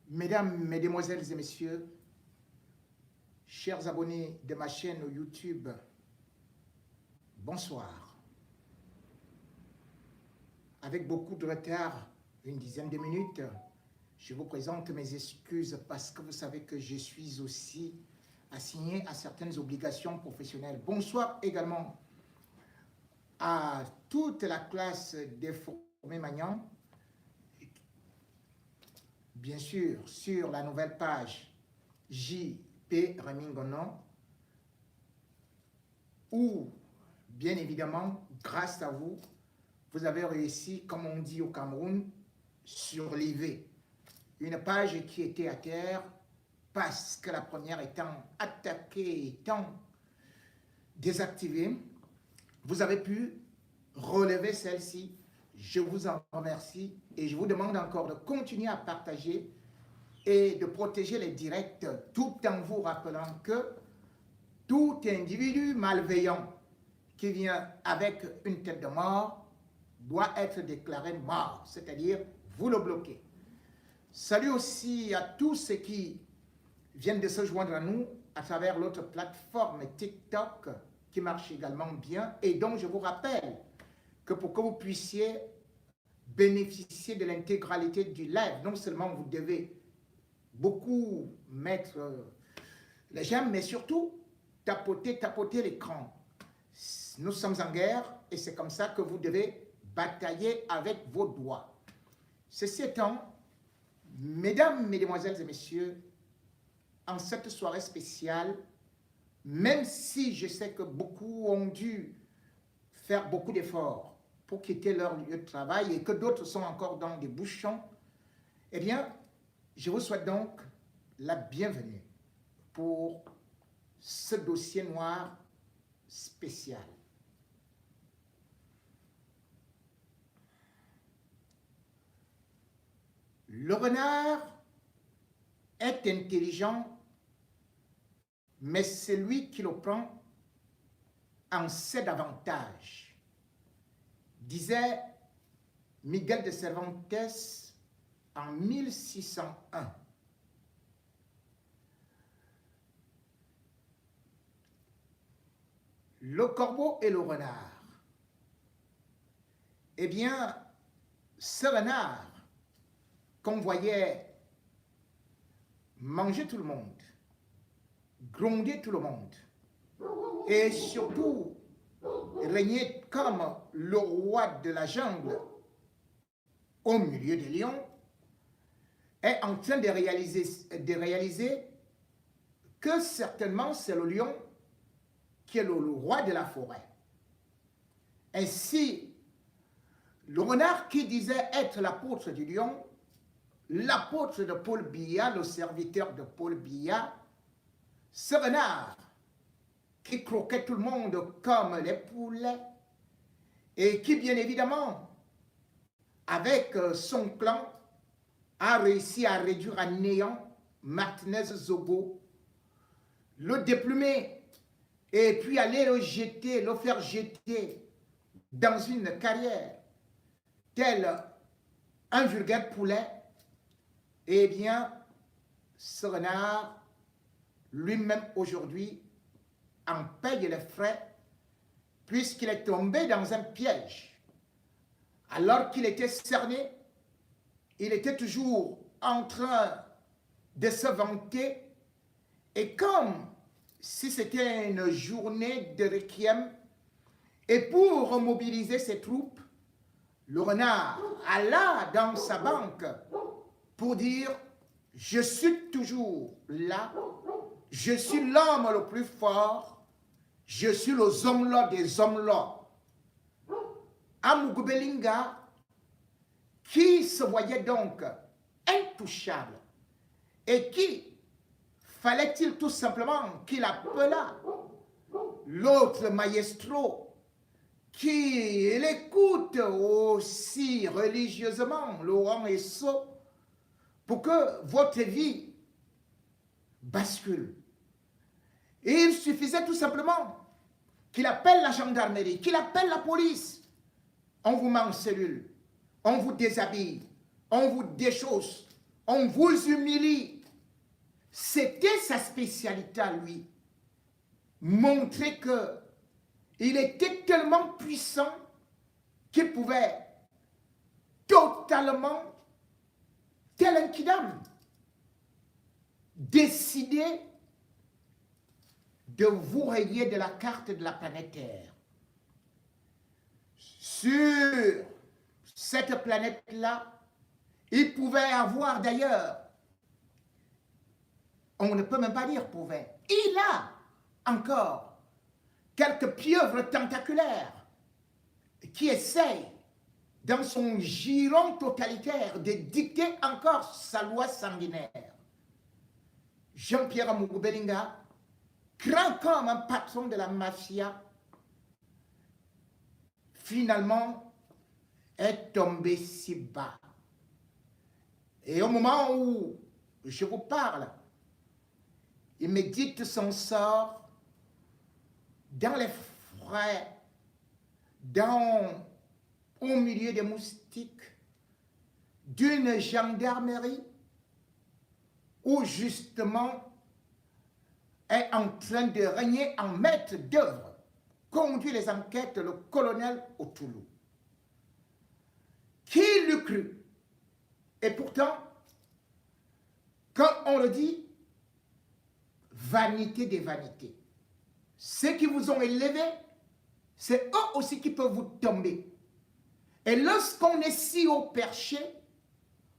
Mesdames, Mesdemoiselles et Messieurs, chers abonnés de ma chaîne YouTube, bonsoir. Avec beaucoup de retard, une dizaine de minutes, je vous présente mes excuses parce que vous savez que je suis aussi assigné à certaines obligations professionnelles. Bonsoir également à toute la classe des formés Magnan. Bien sûr, sur la nouvelle page J.P. Remingono, où, bien évidemment, grâce à vous, vous avez réussi, comme on dit au Cameroun, surlever une page qui était à terre parce que la première étant attaquée, étant désactivée, vous avez pu relever celle-ci. Je vous en remercie et je vous demande encore de continuer à partager et de protéger les directs tout en vous rappelant que tout individu malveillant qui vient avec une tête de mort doit être déclaré mort, c'est-à-dire vous le bloquez. Salut aussi à tous ceux qui viennent de se joindre à nous à travers l'autre plateforme TikTok qui marche également bien et dont je vous rappelle que pour que vous puissiez bénéficier de l'intégralité du live, non seulement vous devez beaucoup mettre les j'aime, mais surtout tapoter l'écran. Nous sommes en guerre et c'est comme ça que vous devez batailler avec vos doigts. Ceci étant, mesdames, mesdemoiselles et messieurs, en cette soirée spéciale, même si je sais que beaucoup ont dû faire beaucoup d'efforts pour quitter leur lieu de travail et que d'autres sont encore dans des bouchons, eh bien, je vous souhaite donc la bienvenue pour ce dossier noir spécial. Le renard est intelligent, mais celui qui le prend en sait davantage, disait Miguel de Cervantes en 1601. Le corbeau et le renard. Eh bien, ce renard qu'on voyait manger tout le monde, gronder tout le monde, et surtout régner comme le roi de la jungle au milieu des lions, est en train de réaliser que certainement c'est le lion qui est le roi de la forêt. Ainsi, le renard qui disait être l'apôtre du lion, l'apôtre de Paul Biya, le serviteur de Paul Biya, ce renard qui croquait tout le monde comme les poulets et qui, bien évidemment, avec son clan, a réussi à réduire à néant Martinez Zogo, le déplumer et puis aller le faire jeter dans une carrière, tel un vulgaire poulet. Eh bien, ce renard, lui-même aujourd'hui, en paye les frais, puisqu'il est tombé dans un piège. Alors qu'il était cerné, il était toujours en train de se vanter, et comme si c'était une journée de requiem, et pour mobiliser ses troupes, le renard alla dans sa banque pour dire « Je suis toujours là, je suis l'homme le plus fort, je suis le zomlo des hommes-là. » Amugubelinga, qui se voyait donc intouchable et qui fallait-il tout simplement qu'il appelât l'autre maestro qui l'écoute aussi religieusement, Laurent Esso, pour que votre vie bascule. Et il suffisait tout simplement qu'il appelle la gendarmerie, qu'il appelle la police. On vous met en cellule, on vous déshabille, on vous déchausse, on vous humilie. C'était sa spécialité à lui. Montrer que il était tellement puissant qu'il pouvait totalement, tel un kidam, décider de vous rayer de la carte de la planète Terre. Sur cette planète-là, il pouvait avoir d'ailleurs, on ne peut même pas dire pouvait, il a encore quelques pieuvres tentaculaires qui essayent, dans son giron totalitaire, de dicter encore sa loi sanguinaire. Jean-Pierre Amougou Belinga, grand comme un patron de la mafia, finalement est tombé si bas. Et au moment où je vous parle, il médite son sort dans les frais, au milieu des moustiques, d'une gendarmerie où justement est en train de régner en maître d'œuvre, conduit les enquêtes le colonel Otoulou. Qui l'eût cru? Et pourtant, quand on le dit, vanité des vanités. Ceux qui vous ont élevé, c'est eux aussi qui peuvent vous tomber. Et lorsqu'on est si haut perché,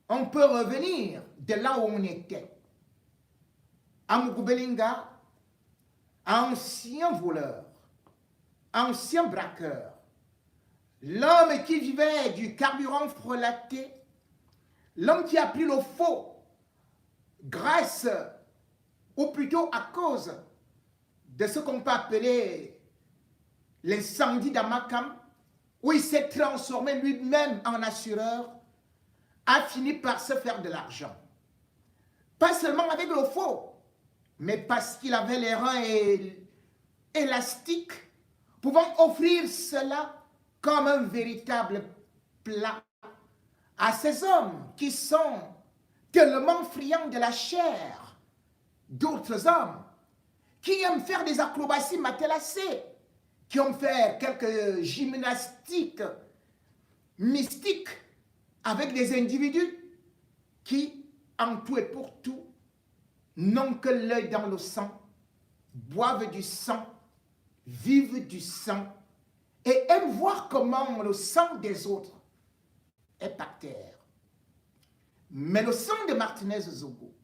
on peut revenir de là où on était. Amougou Belinga, ancien voleur, ancien braqueur, l'homme qui vivait du carburant frelaté, l'homme qui a pris le faux grâce, ou plutôt à cause de ce qu'on peut appeler l'incendie d'Amakam, où il s'est transformé lui-même en assureur, a fini par se faire de l'argent. Pas seulement avec le faux, mais parce qu'il avait les reins élastiques, pouvant offrir cela comme un véritable plat à ces hommes qui sont tellement friands de la chair d'autres hommes, qui aiment faire des acrobaties matelassées, qui aiment faire quelques gymnastiques mystiques avec des individus qui, en tout et pour tout, n'ont que l'œil dans le sang, boivent du sang, vivent du sang et aiment voir comment le sang des autres est par terre. Mais le sang de Martinez Zogo,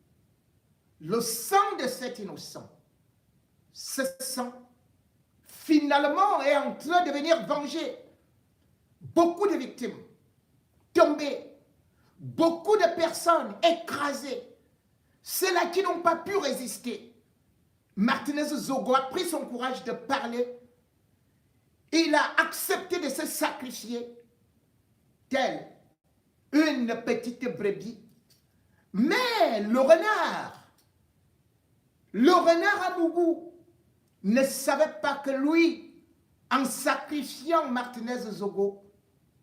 le sang de cet innocent, ce sang, finalement, est en train de venir venger beaucoup de victimes tombées, beaucoup de personnes écrasées, ceux-là qui n'ont pas pu résister. Martinez Zogo a pris son courage de parler. Il a accepté de se sacrifier, tel une petite brebis. Mais le renard Amougou, ne savait pas que lui, en sacrifiant Martinez Zogo,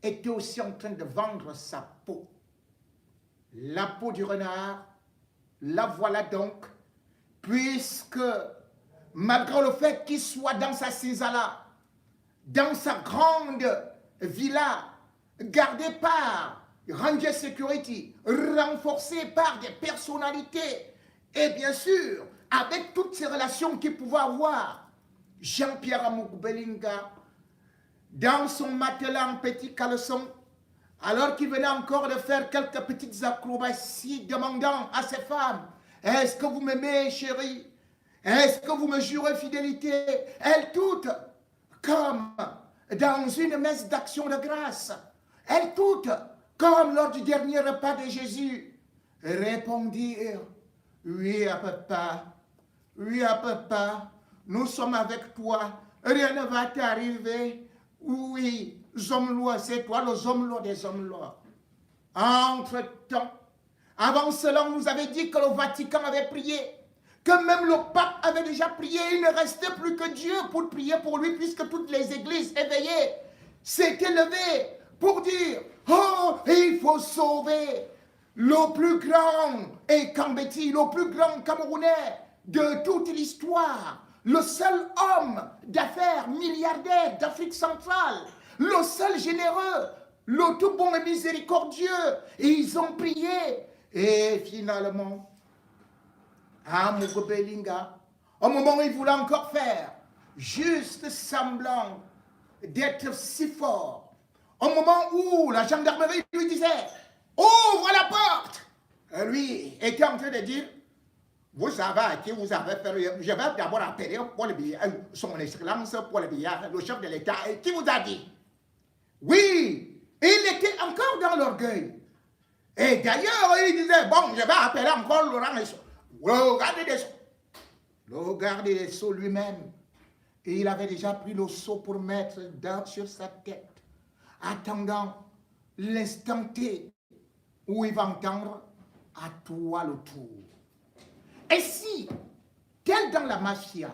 était aussi en train de vendre sa peau. La peau du renard, la voilà donc, puisque malgré le fait qu'il soit dans sa cisala, dans sa grande villa, gardée par Ranger Security, renforcée par des personnalités, et bien sûr, avec toutes ces relations qu'il pouvait avoir, Jean-Pierre Amougou Belinga, dans son matelas en petit caleçon, alors qu'il venait encore de faire quelques petites acrobaties, demandant à ses femmes, « Est-ce que vous m'aimez, chérie? Est-ce que vous me jurez fidélité ?» Elles toutes, comme dans une messe d'action de grâce, elles toutes, comme lors du dernier repas de Jésus, répondirent, « Oui, à papa, oui, à papa, nous sommes avec toi, rien ne va t'arriver. Oui, Zomlois, c'est toi le Zomlois des Zomlois. » Entre-temps, avant cela, on nous avait dit que le Vatican avait prié, que même le pape avait déjà prié. Il ne restait plus que Dieu pour prier pour lui, puisque toutes les églises éveillées s'étaient levées pour dire « Oh, il faut sauver le plus grand et Kambeti, le plus grand Camerounais de toute l'histoire, le seul homme d'affaires milliardaire d'Afrique centrale, le seul généreux, le tout bon et miséricordieux. Et ils ont prié. Et finalement, Amogo Belinga, au moment où il voulait encore faire juste semblant d'être si fort, au moment où la gendarmerie lui disait « Ouvre la porte !» lui était en train de dire « Vous savez à qui vous avez fait... Je vais d'abord appeler pour le billet, son excellence pour le billet, le chef de l'État, et qui vous a dit ?» Oui, il était encore dans l'orgueil. Et d'ailleurs, il disait « Bon, je vais appeler encore Laurent Dessau. » Le garde des Sceaux lui-même, et il avait déjà pris le seau pour mettre sur sa tête, attendant l'instant T où il va entendre « À toi le tour ». Et si, tel dans la mafia,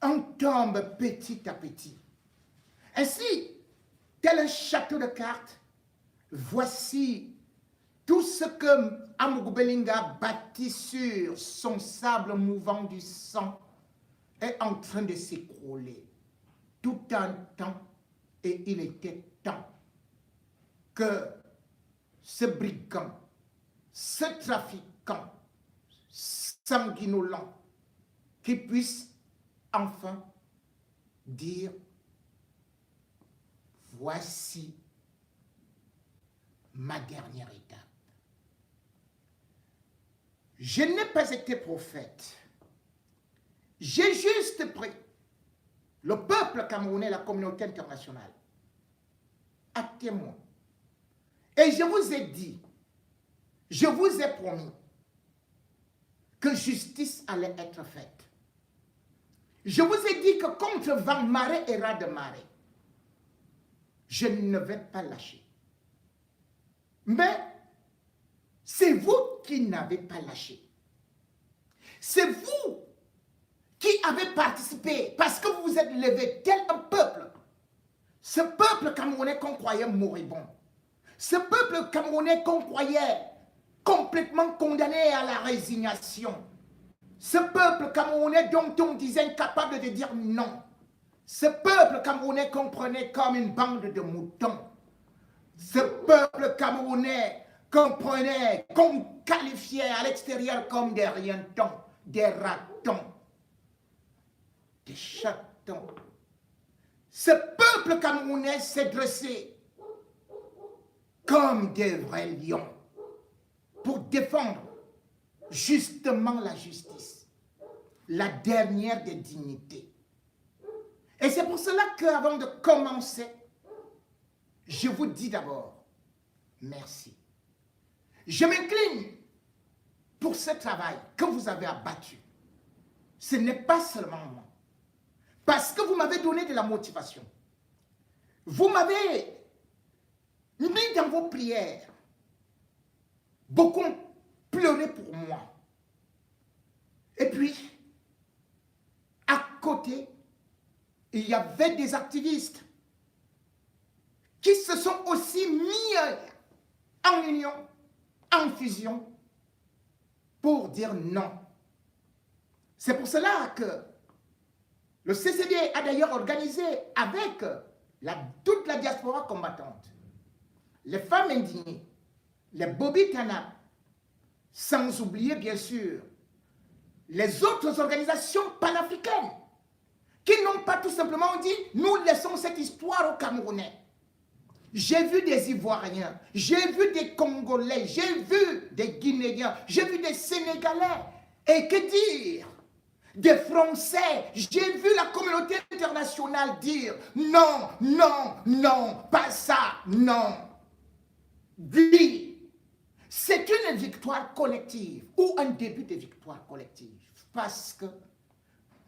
on tombe petit à petit, ainsi, tel un château de cartes, voici tout ce que Amogo Belinga bâtit sur son sable mouvant du sang est en train de s'écrouler. Tout un temps, et il était temps que ce brigand, ce trafiquant sanguinolent, qui puisse enfin dire « Voici ma dernière étape. Je n'ai pas été prophète. J'ai juste pris le peuple camerounais, la communauté internationale, à témoin. Et je vous ai dit, je vous ai promis que justice allait être faite. Je vous ai dit que contre vent, marée et raz de marée, je ne vais pas lâcher. Mais c'est vous qui n'avez pas lâché. C'est vous qui avez participé parce que vous vous êtes levé tel un peuple. Ce peuple camerounais qu'on croyait moribond. Ce peuple camerounais qu'on croyait complètement condamné à la résignation. Ce peuple camerounais dont on disait incapable de dire non. Ce peuple camerounais qu'on prenait comme une bande de moutons. Ce peuple camerounais qu'on prenait, qu'on qualifiait à l'extérieur comme des rientons, des ratons, des chatons. Ce peuple camerounais s'est dressé comme des vrais lions pour défendre justement la justice, la dernière des dignités. Et c'est pour cela qu'avant de commencer, je vous dis d'abord, merci. Je m'incline pour ce travail que vous avez abattu. Ce n'est pas seulement moi. Parce que vous m'avez donné de la motivation. Vous m'avez mis dans vos prières. Beaucoup ont pleuré pour moi. Et puis, à côté, il y avait des activistes qui se sont aussi mis en union, en fusion, pour dire non. C'est pour cela que le CCD a d'ailleurs organisé avec toute la diaspora combattante, les femmes indignées, les Bobitana, sans oublier bien sûr les autres organisations panafricaines qui n'ont pas tout simplement dit « nous laissons cette histoire aux Camerounais ». J'ai vu des Ivoiriens, j'ai vu des Congolais, j'ai vu des Guinéens, j'ai vu des Sénégalais. Et que dire? Des Français. J'ai vu la communauté internationale dire non, non, non, pas ça, non. Oui, c'est une victoire collective ou un début de victoire collective. Parce que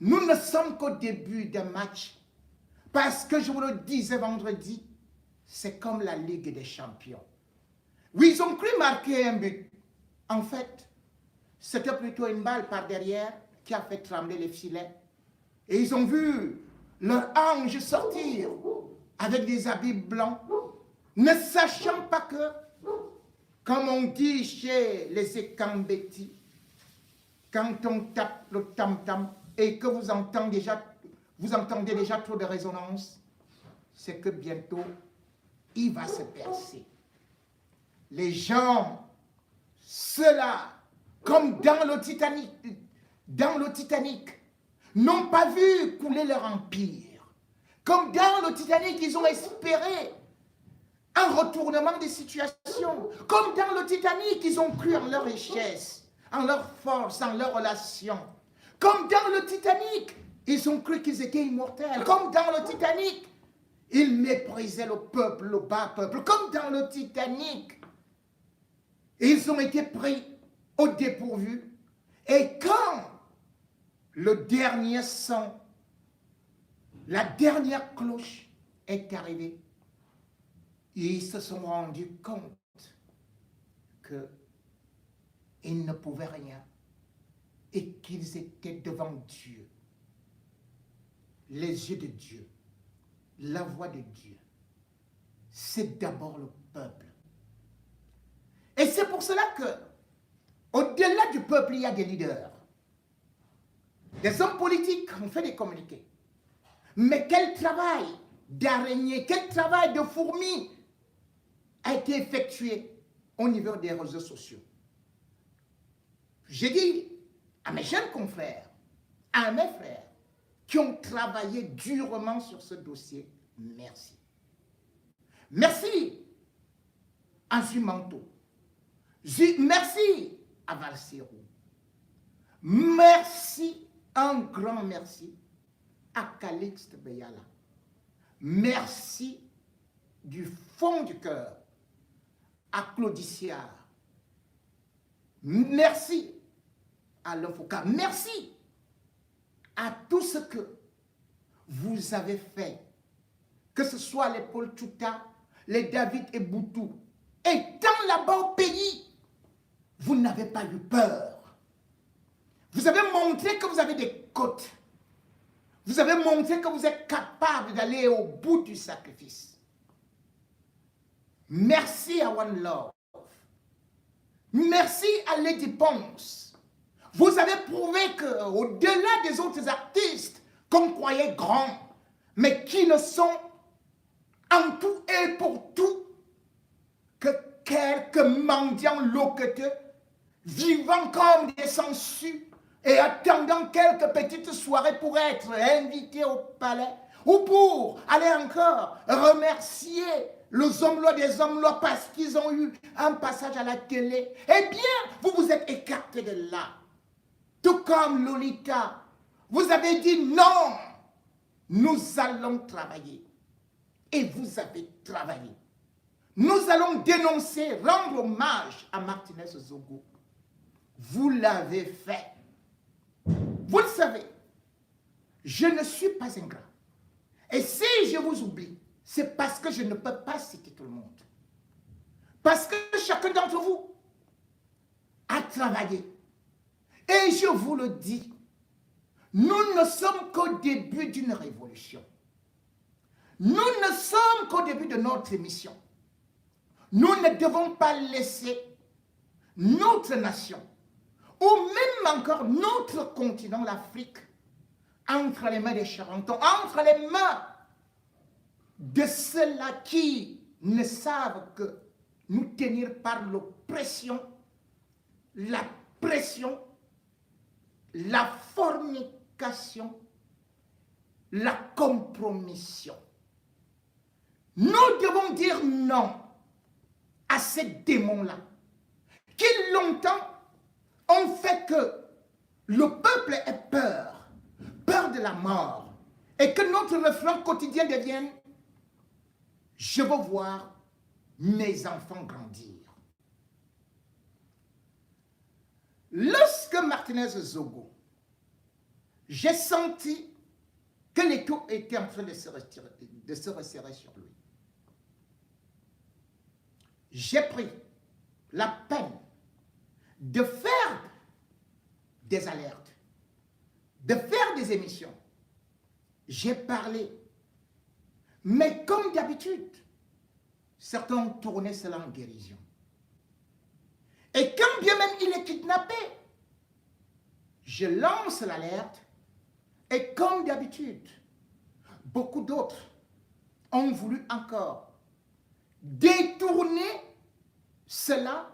nous ne sommes qu'au début d'un match. Parce que je vous le disais vendredi, c'est comme la Ligue des Champions. Oui, ils ont cru marquer un but. En fait, c'était plutôt une balle par derrière qui a fait trembler les filets. Et ils ont vu leur ange sortir avec des habits blancs, ne sachant pas que Comme on dit chez les Ekambeti, quand on tape le tam-tam et que vous entendez déjà trop de résonance, c'est que bientôt, il va se percer. Les gens, ceux-là, comme dans le Titanic, n'ont pas vu couler leur empire. Comme dans le Titanic, ils ont espéré un retournement des situations. Comme dans le Titanic, ils ont cru en leur richesse, en leur force, en leur relation. Comme dans le Titanic, ils ont cru qu'ils étaient immortels. Comme dans le Titanic, ils méprisaient le peuple, le bas peuple. Comme dans le Titanic, ils ont été pris au dépourvu. Et quand le dernier son, la dernière cloche est arrivée, ils se sont rendus compte qu'ils ne pouvaient rien et qu'ils étaient devant Dieu. Les yeux de Dieu, la voix de Dieu, c'est d'abord le peuple. Et c'est pour cela que, au-delà du peuple, il y a des leaders. Des hommes politiques ont fait des communiqués. Mais quel travail d'araignée, quel travail de fourmi a été effectué au niveau des réseaux sociaux. J'ai dit à mes jeunes confrères, à mes frères, qui ont travaillé durement sur ce dossier, merci. Merci à Zumanto. Merci à Valserou. Merci, un grand merci à Calixte Beyala. Merci du fond du cœur à Claudicia. Merci à l'Infoca. Merci à tout ce que vous avez fait. Que ce soit les Paul Tchouta, les David et Boutou. Étant là-bas au pays, vous n'avez pas eu peur. Vous avez montré que vous avez des côtes. Vous avez montré que vous êtes capable d'aller au bout du sacrifice. Merci à One Love. Merci à Lady Ponce. Vous avez prouvé qu'au-delà des autres artistes qu'on croyait grands, mais qui ne sont en tout et pour tout que quelques mendiants loqueteux vivant comme des sangsues et attendant quelques petites soirées pour être invités au palais ou pour aller encore remercier les hommes-là des hommes-là parce qu'ils ont eu un passage à la télé. Eh bien, vous vous êtes écarté de là. Tout comme Lolita, vous avez dit non, nous allons travailler. Et vous avez travaillé. Nous allons dénoncer, rendre hommage à Martinez Zogo. Vous l'avez fait. Vous le savez, je ne suis pas ingrat. Et si je vous oublie, c'est parce que je ne peux pas citer tout le monde. Parce que chacun d'entre vous a travaillé. Et je vous le dis, nous ne sommes qu'au début d'une révolution. Nous ne sommes qu'au début de notre émission. Nous ne devons pas laisser notre nation, ou même encore notre continent, l'Afrique, entre les mains des charentons, entre les mains de ceux-là qui ne savent que nous tenir par l'oppression, la pression, la fornication, la compromission. Nous devons dire non à ces démons-là, qui longtemps ont fait que le peuple ait peur, peur de la mort, et que notre refrain quotidien devienne « Je veux voir mes enfants grandir ». Lorsque Martinez Zogo, j'ai senti que l'étau était en train de se resserrer sur lui. J'ai pris la peine de faire des alertes, de faire des émissions. J'ai parlé. Mais comme d'habitude, certains ont tourné cela en guérison. Et quand bien même il est kidnappé, je lance l'alerte et comme d'habitude, beaucoup d'autres ont voulu encore détourner cela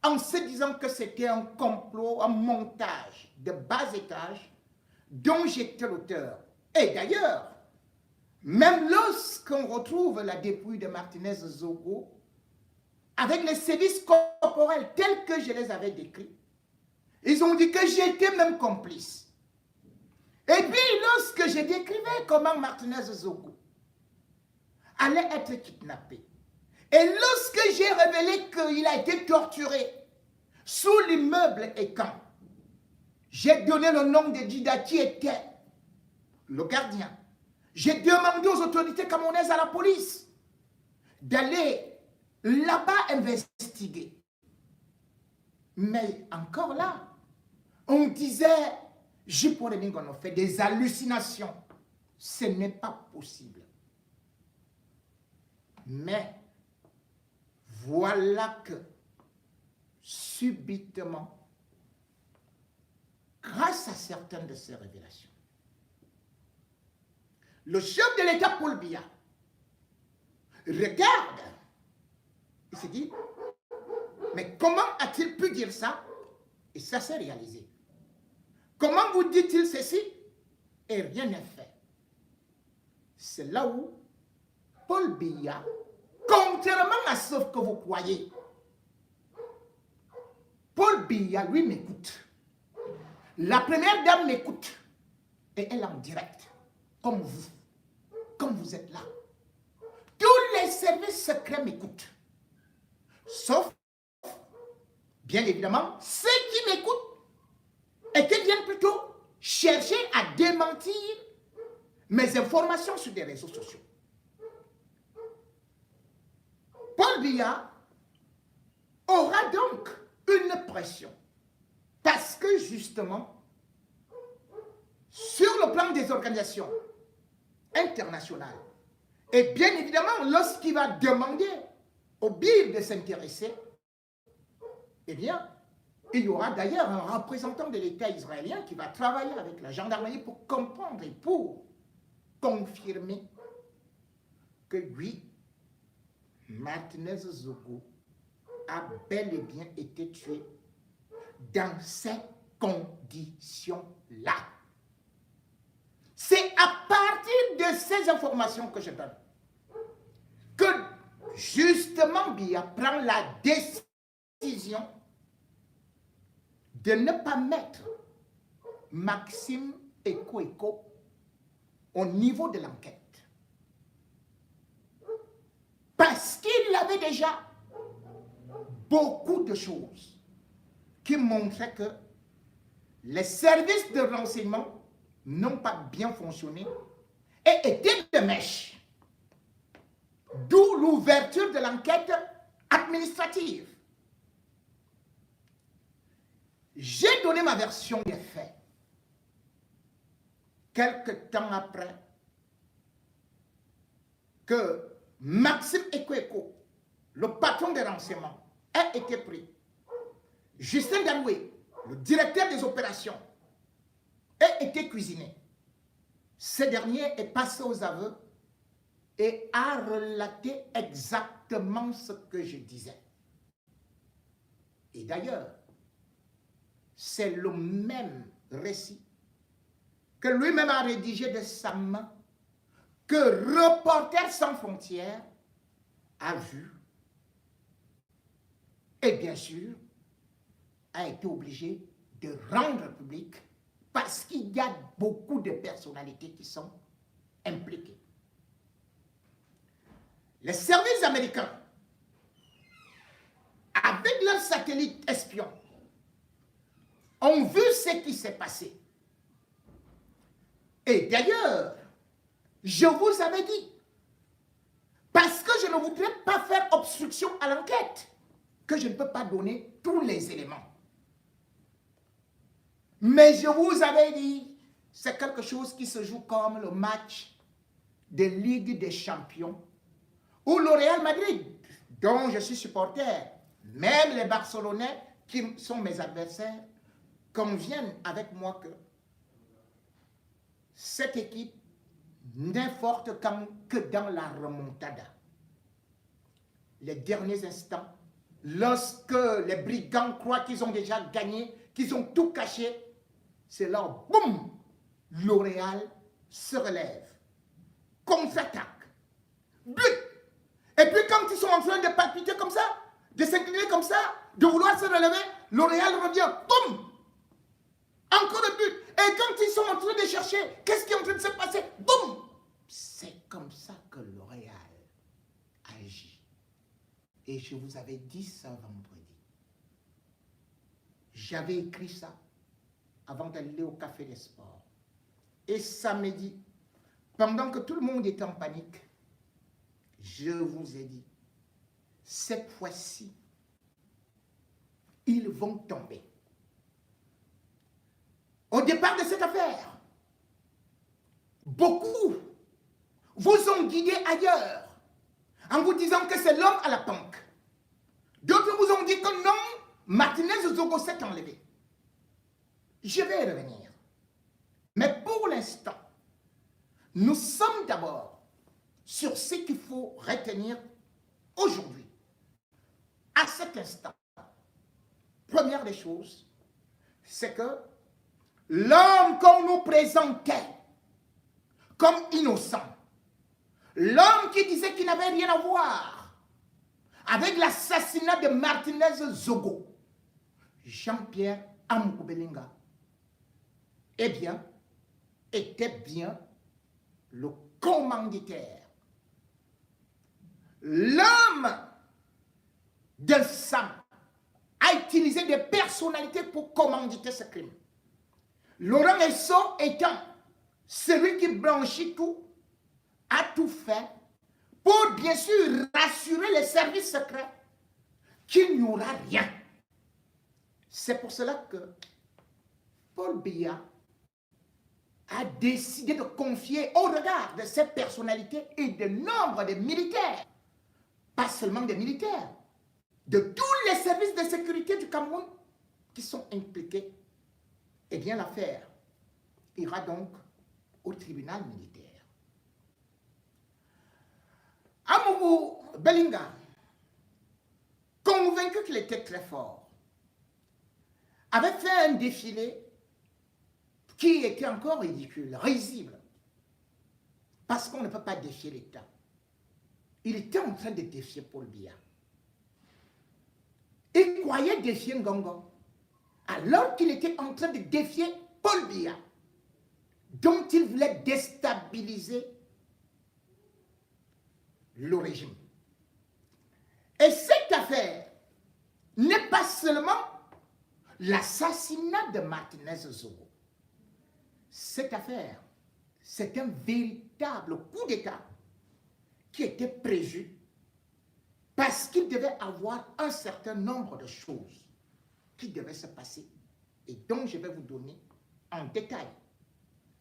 en se disant que c'était un complot, un montage de bas étage dont j'étais l'auteur. Et d'ailleurs, même lorsqu'on retrouve la dépouille de Martinez Zogo, avec les sévices corporels tels que je les avais décrits, ils ont dit que j'étais même complice. Et puis, lorsque je décrivais comment Martinez Zogo allait être kidnappé, et lorsque j'ai révélé qu'il a été torturé sous l'immeuble Ekan, j'ai donné le nom de Dida qui était le gardien. J'ai demandé aux autorités camerounaises, à la police, d'aller là-bas investiguer. Mais encore là, on disait, on a fait des hallucinations. Ce n'est pas possible. Mais voilà que subitement, grâce à certaines de ces révélations, le chef de l'État, Paul Biya, regarde, il se dit, mais comment a-t-il pu dire ça? Et ça s'est réalisé. Comment vous dit-il ceci? Et rien n'est fait. C'est là où Paul Biya, contrairement à ce que vous croyez, Paul Biya, lui, m'écoute. La première dame m'écoute. Et elle est en direct, comme vous êtes là. Tous les services secrets m'écoutent. Sauf, bien évidemment, ceux qui m'écoutent et qui viennent plutôt chercher à démentir mes informations sur des réseaux sociaux. Paul Biya aura donc une pression. Parce que justement, sur le plan des organisations internationales, et bien évidemment, lorsqu'il va demander au BIR de s'intéresser, eh bien, il y aura d'ailleurs un représentant de l'État israélien qui va travailler avec la gendarmerie pour comprendre et pour confirmer que oui, Martinez Zogo a bel et bien été tué dans ces conditions-là. C'est à partir de ces informations que je donne que justement Biya prend la décision de ne pas mettre Maxime Eko au niveau de l'enquête. Parce qu'il avait déjà beaucoup de choses qui montraient que les services de renseignement n'ont pas bien fonctionné et étaient de mèche. D'où l'ouverture de l'enquête administrative. J'ai donné ma version des faits. Quelque temps après que Maxime Eko, le patron des renseignements, a été pris. Justin Danoué, le directeur des opérations, a été cuisiné. Ce dernier est passé aux aveux et a relaté exactement ce que je disais. Et d'ailleurs, c'est le même récit que lui-même a rédigé de sa main, que Reporters sans frontières a vu et bien sûr a été obligé de rendre public parce qu'il y a beaucoup de personnalités qui sont impliquées. Les services américains, avec leurs satellites espions, ont vu ce qui s'est passé. Et d'ailleurs, je vous avais dit, parce que je ne voudrais pas faire obstruction à l'enquête, que je ne peux pas donner tous les éléments. Mais je vous avais dit, c'est quelque chose qui se joue comme le match de Ligue des Champions, où le Real Madrid, dont je suis supporter, même les Barcelonais, qui sont mes adversaires conviennent avec moi que cette équipe n'est forte que dans la remontada. Les derniers instants, lorsque les brigands croient qu'ils ont déjà gagné, qu'ils ont tout caché, c'est là, boum, L'Oréal se relève, contre-attaque, but. Et puis quand ils sont en train de palpiter comme ça, de s'incliner comme ça, de vouloir se relever, L'Oréal revient, boum, encore le but. Et quand ils sont en train de chercher, qu'est-ce qui est en train de se passer? Boum. C'est comme ça que L'Oréal agit. Et je vous avais dit ça vendredi. J'avais écrit ça avant d'aller au Café des Sports. Et samedi, pendant que tout le monde était en panique, je vous ai dit, cette fois-ci, ils vont tomber. Au départ de cette affaire, beaucoup vous ont guidé ailleurs en vous disant que c'est l'homme à la panque. D'autres vous ont dit que non, Martinez Zogo s'est enlevé. Je vais y revenir. Mais pour l'instant, nous sommes d'abord sur ce qu'il faut retenir aujourd'hui, à cet instant. Première des choses, c'est que l'homme qu'on nous présentait comme innocent, l'homme qui disait qu'il n'avait rien à voir avec l'assassinat de Martinez Zogo, Jean-Pierre Amoukoubelinga, eh bien, était bien le commanditaire. L'homme de sang a utilisé des personnalités pour commanditer ce crime. Laurent Esso étant celui qui blanchit tout, a tout fait pour bien sûr rassurer les services secrets qu'il n'y aura rien. C'est pour cela que Paul Biya a décidé de confier au regard de ces personnalités et de nombre de militaires, pas seulement des militaires, de tous les services de sécurité du Cameroun qui sont impliqués, eh bien l'affaire ira donc au tribunal militaire. Amoukoubelinga, convaincu qu'il était très fort, avait fait un défilé qui était encore ridicule, risible, parce qu'on ne peut pas défier l'État. Il était en train de défier Paul Biya. Il croyait défier Ngongo, alors qu'il était en train de défier Paul Biya, dont il voulait déstabiliser le régime. Et cette affaire n'est pas seulement l'assassinat de Martinez Zogo. Cette affaire, c'est un véritable coup d'État qui était prévu parce qu'il devait avoir un certain nombre de choses qui devaient se passer et dont je vais vous donner en détail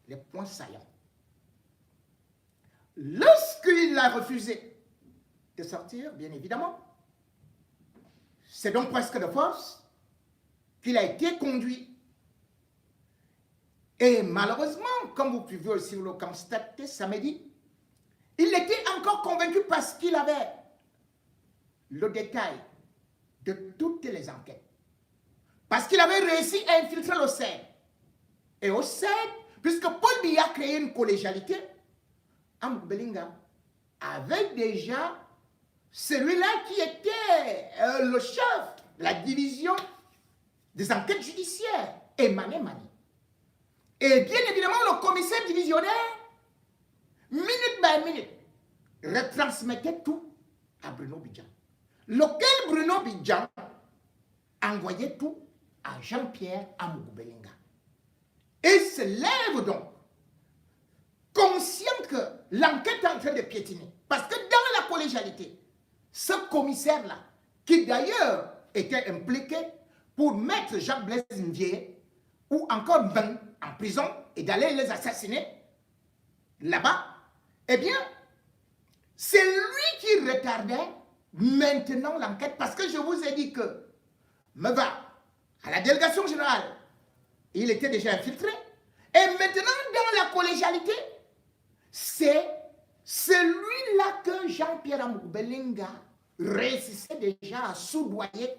les points saillants. Lorsqu'il a refusé de sortir, bien évidemment, c'est donc presque de force qu'il a été conduit. Et malheureusement, comme vous pouvez aussi le constater samedi, il était encore convaincu parce qu'il avait le détail de toutes les enquêtes. Parce qu'il avait réussi à infiltrer le CED. Et au CED, puisque Paul Biya a créé une collégialité, Amoukoubelinga avait déjà celui-là qui était le chef de la division des enquêtes judiciaires, Emmanuel Mani. Et bien évidemment, le commissaire divisionnaire, minute by minute, retransmettait tout à Bruno Bidjan. Lequel Bruno Bidjan envoyait tout à Jean-Pierre Amoukoubelinga. Et se lève donc, conscient que l'enquête est en train de piétiner. Parce que dans la collégialité, ce commissaire-là, qui d'ailleurs était impliqué pour mettre Jacques-Blaise Ndiaye ou encore 20 en prison et d'aller les assassiner là-bas, eh bien, c'est lui qui retardait maintenant l'enquête parce que je vous ai dit que Meva à la délégation générale, il était déjà infiltré. Et maintenant, dans la collégialité, c'est celui-là que Jean-Pierre Amougou Belinga réussissait déjà à soudoyer,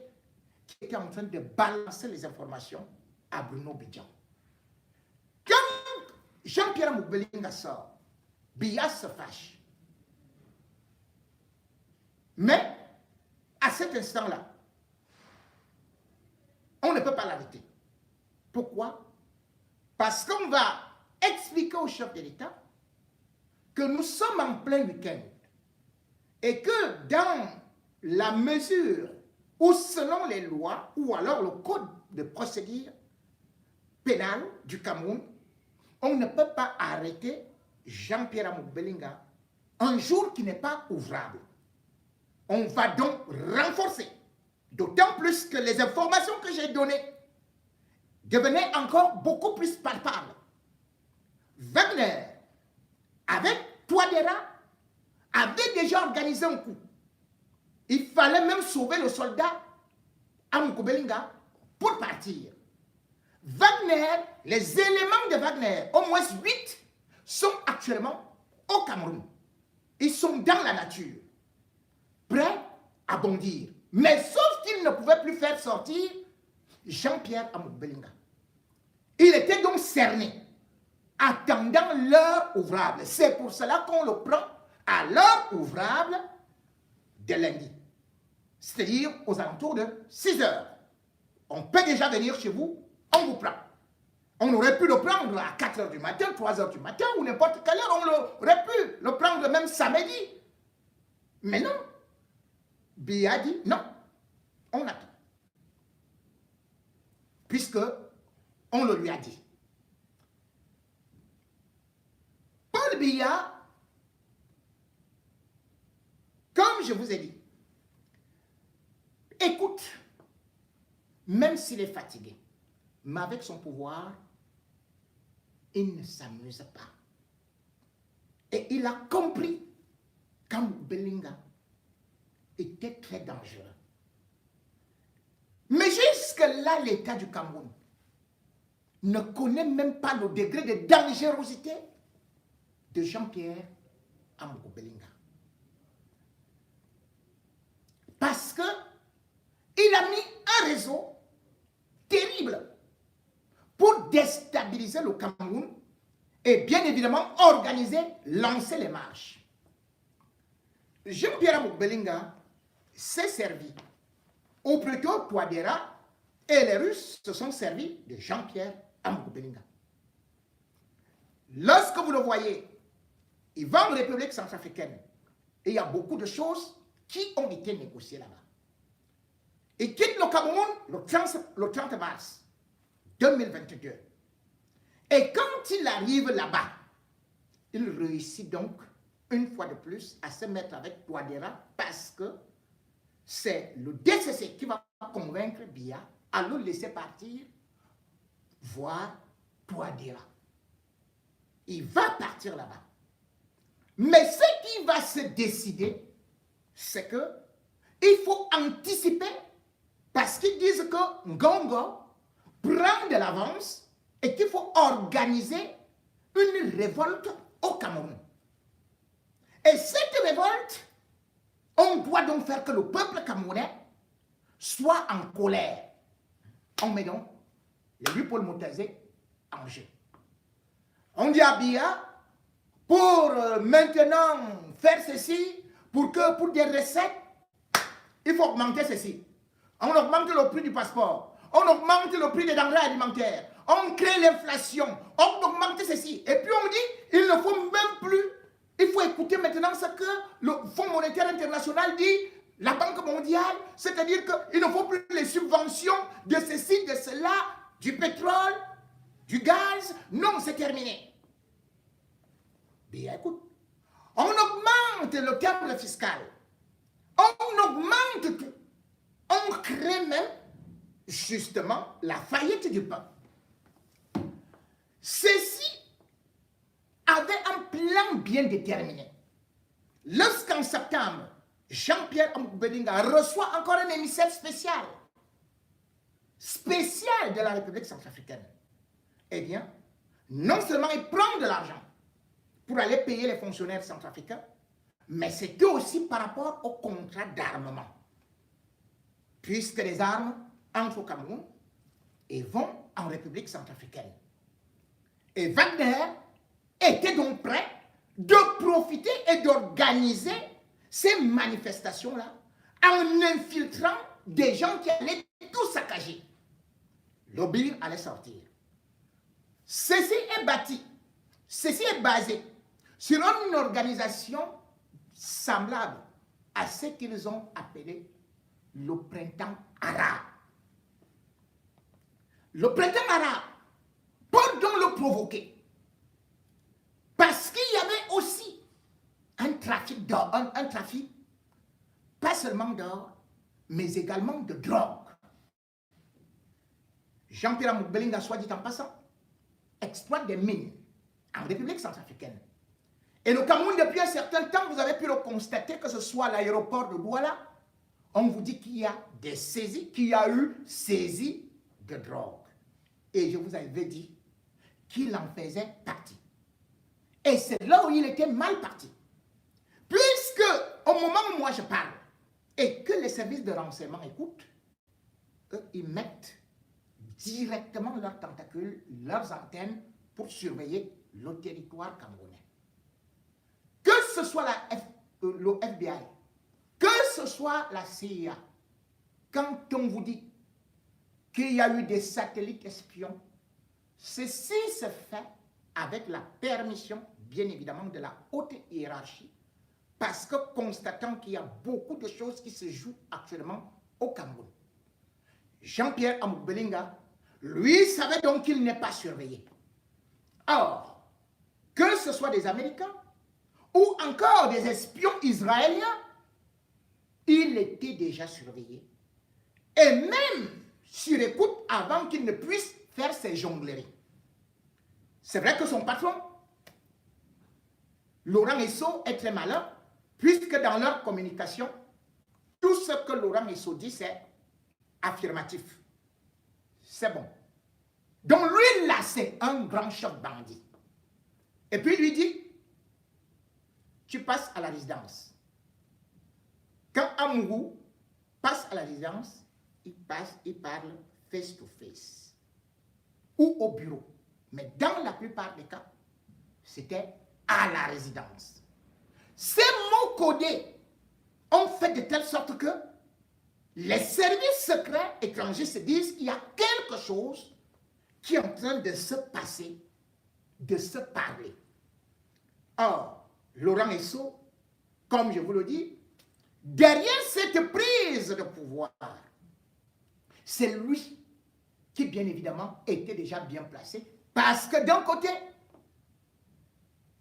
qui était en train de balancer les informations à Bruno Bidjan. Quand Jean-Pierre Amougou Belinga sort, Biya se fâche. Mais, à cet instant-là, on ne peut pas l'arrêter. Pourquoi? Parce qu'on va expliquer au chef de l'État que nous sommes en plein week-end et que dans la mesure où, selon les lois ou alors le code de procédure pénale du Cameroun, on ne peut pas arrêter Jean-Pierre Amougou Belinga un jour qui n'est pas ouvrable. On va donc renforcer, d'autant plus que les informations que j'ai données devenaient encore beaucoup plus palpables. Wagner, avec Touadéra, avait déjà organisé un coup. Il fallait même sauver le soldat Amougou Belinga pour partir. Wagner, les éléments de Wagner, au moins 8, sont actuellement au Cameroun. Ils sont dans la nature, prêts à bondir. Mais sauf qu'ils ne pouvaient plus faire sortir Jean-Pierre Amougou Belinga. Il était donc cerné, attendant l'heure ouvrable. C'est pour cela qu'on le prend à l'heure ouvrable de lundi. C'est-à-dire aux alentours de 6 heures. On peut déjà venir chez vous, on vous prend. On aurait pu le prendre à 4 heures du matin, 3 heures du matin, ou n'importe quelle heure. On aurait pu le prendre même samedi. Mais non. Biya a dit non, on attend. Puisque on le lui a dit. Paul Biya, comme je vous ai dit, écoute, même s'il est fatigué, mais avec son pouvoir, il ne s'amuse pas. Et il a compris qu'Amougou Belinga était très dangereux. Mais jusque-là, l'État du Cameroun ne connaît même pas le degré de dangerosité de Jean-Pierre Amougou Belinga. Parce que il a mis un réseau terrible pour déstabiliser le Cameroun et bien évidemment organiser, lancer les marches. Jean-Pierre Amougou Belinga s'est servi, ou plutôt Touadéra et les Russes se sont servis de Jean-Pierre Amougou Belinga. Lorsque vous le voyez, il va en République centrafricaine et il y a beaucoup de choses qui ont été négociées là-bas. Il quitte le Cameroun le 30 mars 2022. Et quand il arrive là-bas, il réussit donc une fois de plus à se mettre avec Touadéra parce que c'est le DCC qui va convaincre Biya à le laisser partir voir Touadéra. Il va partir là-bas. Mais ce qui va se décider, c'est que il faut anticiper parce qu'ils disent que Ngongo prend de l'avance et qu'il faut organiser une révolte au Cameroun. Et cette révolte, on doit donc faire que le peuple camerounais soit en colère. On met donc les Louis-Paul Moutazé en jeu. On dit à Biya, pour maintenant faire ceci, pour des recettes, il faut augmenter ceci. On augmente le prix du passeport, on augmente le prix des denrées alimentaires, on crée l'inflation, on augmente ceci. Et puis on dit, il ne faut même plus, il faut écouter maintenant ce que le Fonds monétaire international dit, la Banque mondiale, c'est-à-dire qu'il ne faut plus les subventions de ceci, de cela, du pétrole, du gaz. Non, c'est terminé. Bien, écoute, on augmente le câble fiscal, on augmente tout, on crée même justement la faillite du peuple. Ceci avait un plan bien déterminé. Lorsqu'en septembre, Jean-Pierre Amougou Belinga reçoit encore un émissaire spécial spécial de la République centrafricaine, eh bien, non seulement il prend de l'argent pour aller payer les fonctionnaires centrafricains, mais c'était aussi par rapport au contrat d'armement. Puisque les armes entrent au Cameroun et vont en République centrafricaine. Et Wagner était donc prêt de profiter et d'organiser ces manifestations-là en infiltrant des gens qui allaient tout saccager. L'Obir allait sortir. Ceci est bâti, ceci est basé sur une organisation semblable à ce qu'ils ont appelé le printemps arabe. Le printemps arabe, pour donc le provoquer, parce qu'il y avait aussi un trafic d'or, un trafic pas seulement d'or, mais également de drogue. Jean-Pierre Amouk-Bellinga, soit dit en passant, exploite des mines en République centrafricaine. Et le Cameroun, depuis un certain temps, vous avez pu le constater, que ce soit à l'aéroport de Douala, on vous dit qu'il y a des saisies, qu'il y a eu saisie de drogue. Et je vous avais dit qu'il en faisait partie. Et c'est là où il était mal parti. Puisque, au moment où moi je parle, et que les services de renseignement écoutent, eux, ils mettent directement leurs tentacules, leurs antennes pour surveiller le territoire camerounais. Que ce soit le FBI, que ce soit la CIA, quand on vous dit qu'il y a eu des satellites espions, ceci se fait avec la permission, bien évidemment, de la haute hiérarchie, parce que constatant qu'il y a beaucoup de choses qui se jouent actuellement au Cameroun. Jean-Pierre Amouk-Bellinga, lui, savait donc qu'il n'est pas surveillé. Or, que ce soit des Américains ou encore des espions israéliens, il était déjà surveillé. Et même sur écoute avant qu'il ne puisse faire ses jongleries. C'est vrai que son patron, Laurent Esso, est très malin, puisque dans leur communication, tout ce que Laurent Esso dit, c'est affirmatif. C'est bon. Donc lui, là, c'est un grand choc bandit. Et puis il lui dit, tu passes à la résidence. Quand Amourou passe à la résidence, il parle face to face ou au bureau. Mais dans la plupart des cas, c'était à la résidence. Ces mots codés ont fait de telle sorte que les services secrets étrangers se disent qu'il y a quelque chose qui est en train de se passer, de se parler. Or, Laurent Esso, comme je vous le dis, derrière cette prise de pouvoir, c'est lui qui, bien évidemment, était déjà bien placé, parce que d'un côté,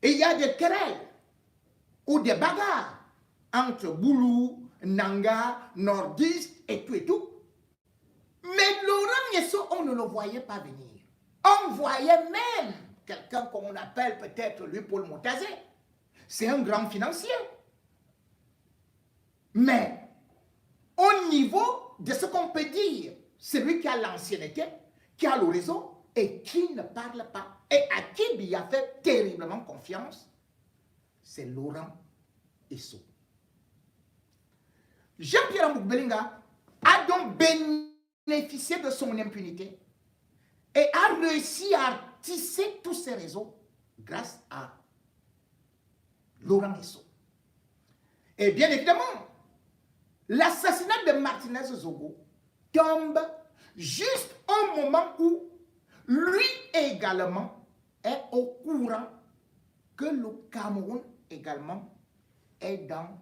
il y a des querelles ou des bagarres entre Boulou, Nanga, Nordiste et tout. Mais Laurent Esso, on ne le voyait pas venir. On voyait même quelqu'un qu'on appelle peut-être lui Paul Moutazé. C'est un grand financier. Mais au niveau de ce qu'on peut dire, celui qui a l'ancienneté, qui a le réseau et qui ne parle pas, et à qui Biya fait terriblement confiance, c'est Laurent Esso. Jean-Pierre Amouk-Bellinga a donc bénéficié de son impunité et a réussi à tisser tous ses réseaux grâce à Laurent Esso. Et bien évidemment, l'assassinat de Martinez Zogo tombe juste au moment où lui également est au courant que le Cameroun également est dans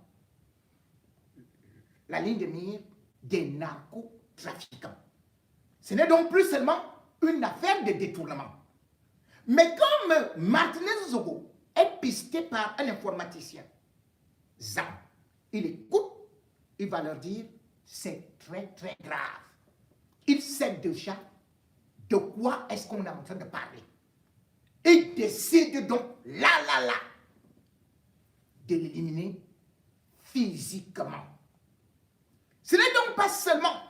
la ligne de mire des narcotrafiquants. Ce n'est donc plus seulement une affaire de détournement. Mais comme Martinez Zogo est pisté par un informaticien, Zam, il écoute, il va leur dire, c'est très très grave. Il sait déjà de quoi est-ce qu'on est en train de parler. Il décide donc, là, de l'éliminer physiquement. Ce n'est donc pas seulement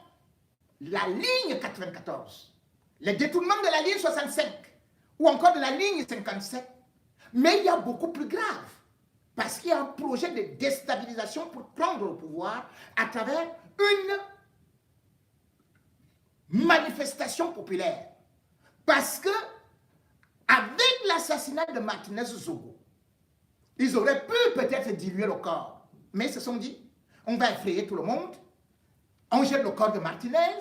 la ligne 94, le détournement de la ligne 65 ou encore de la ligne 57, mais il y a beaucoup plus grave parce qu'il y a un projet de déstabilisation pour prendre le pouvoir à travers une manifestation populaire. Parce que avec l'assassinat de Martinez Zogo, ils auraient pu peut-être diluer le corps, mais ils se sont dit, on va effrayer tout le monde, on jette le corps de Martinez,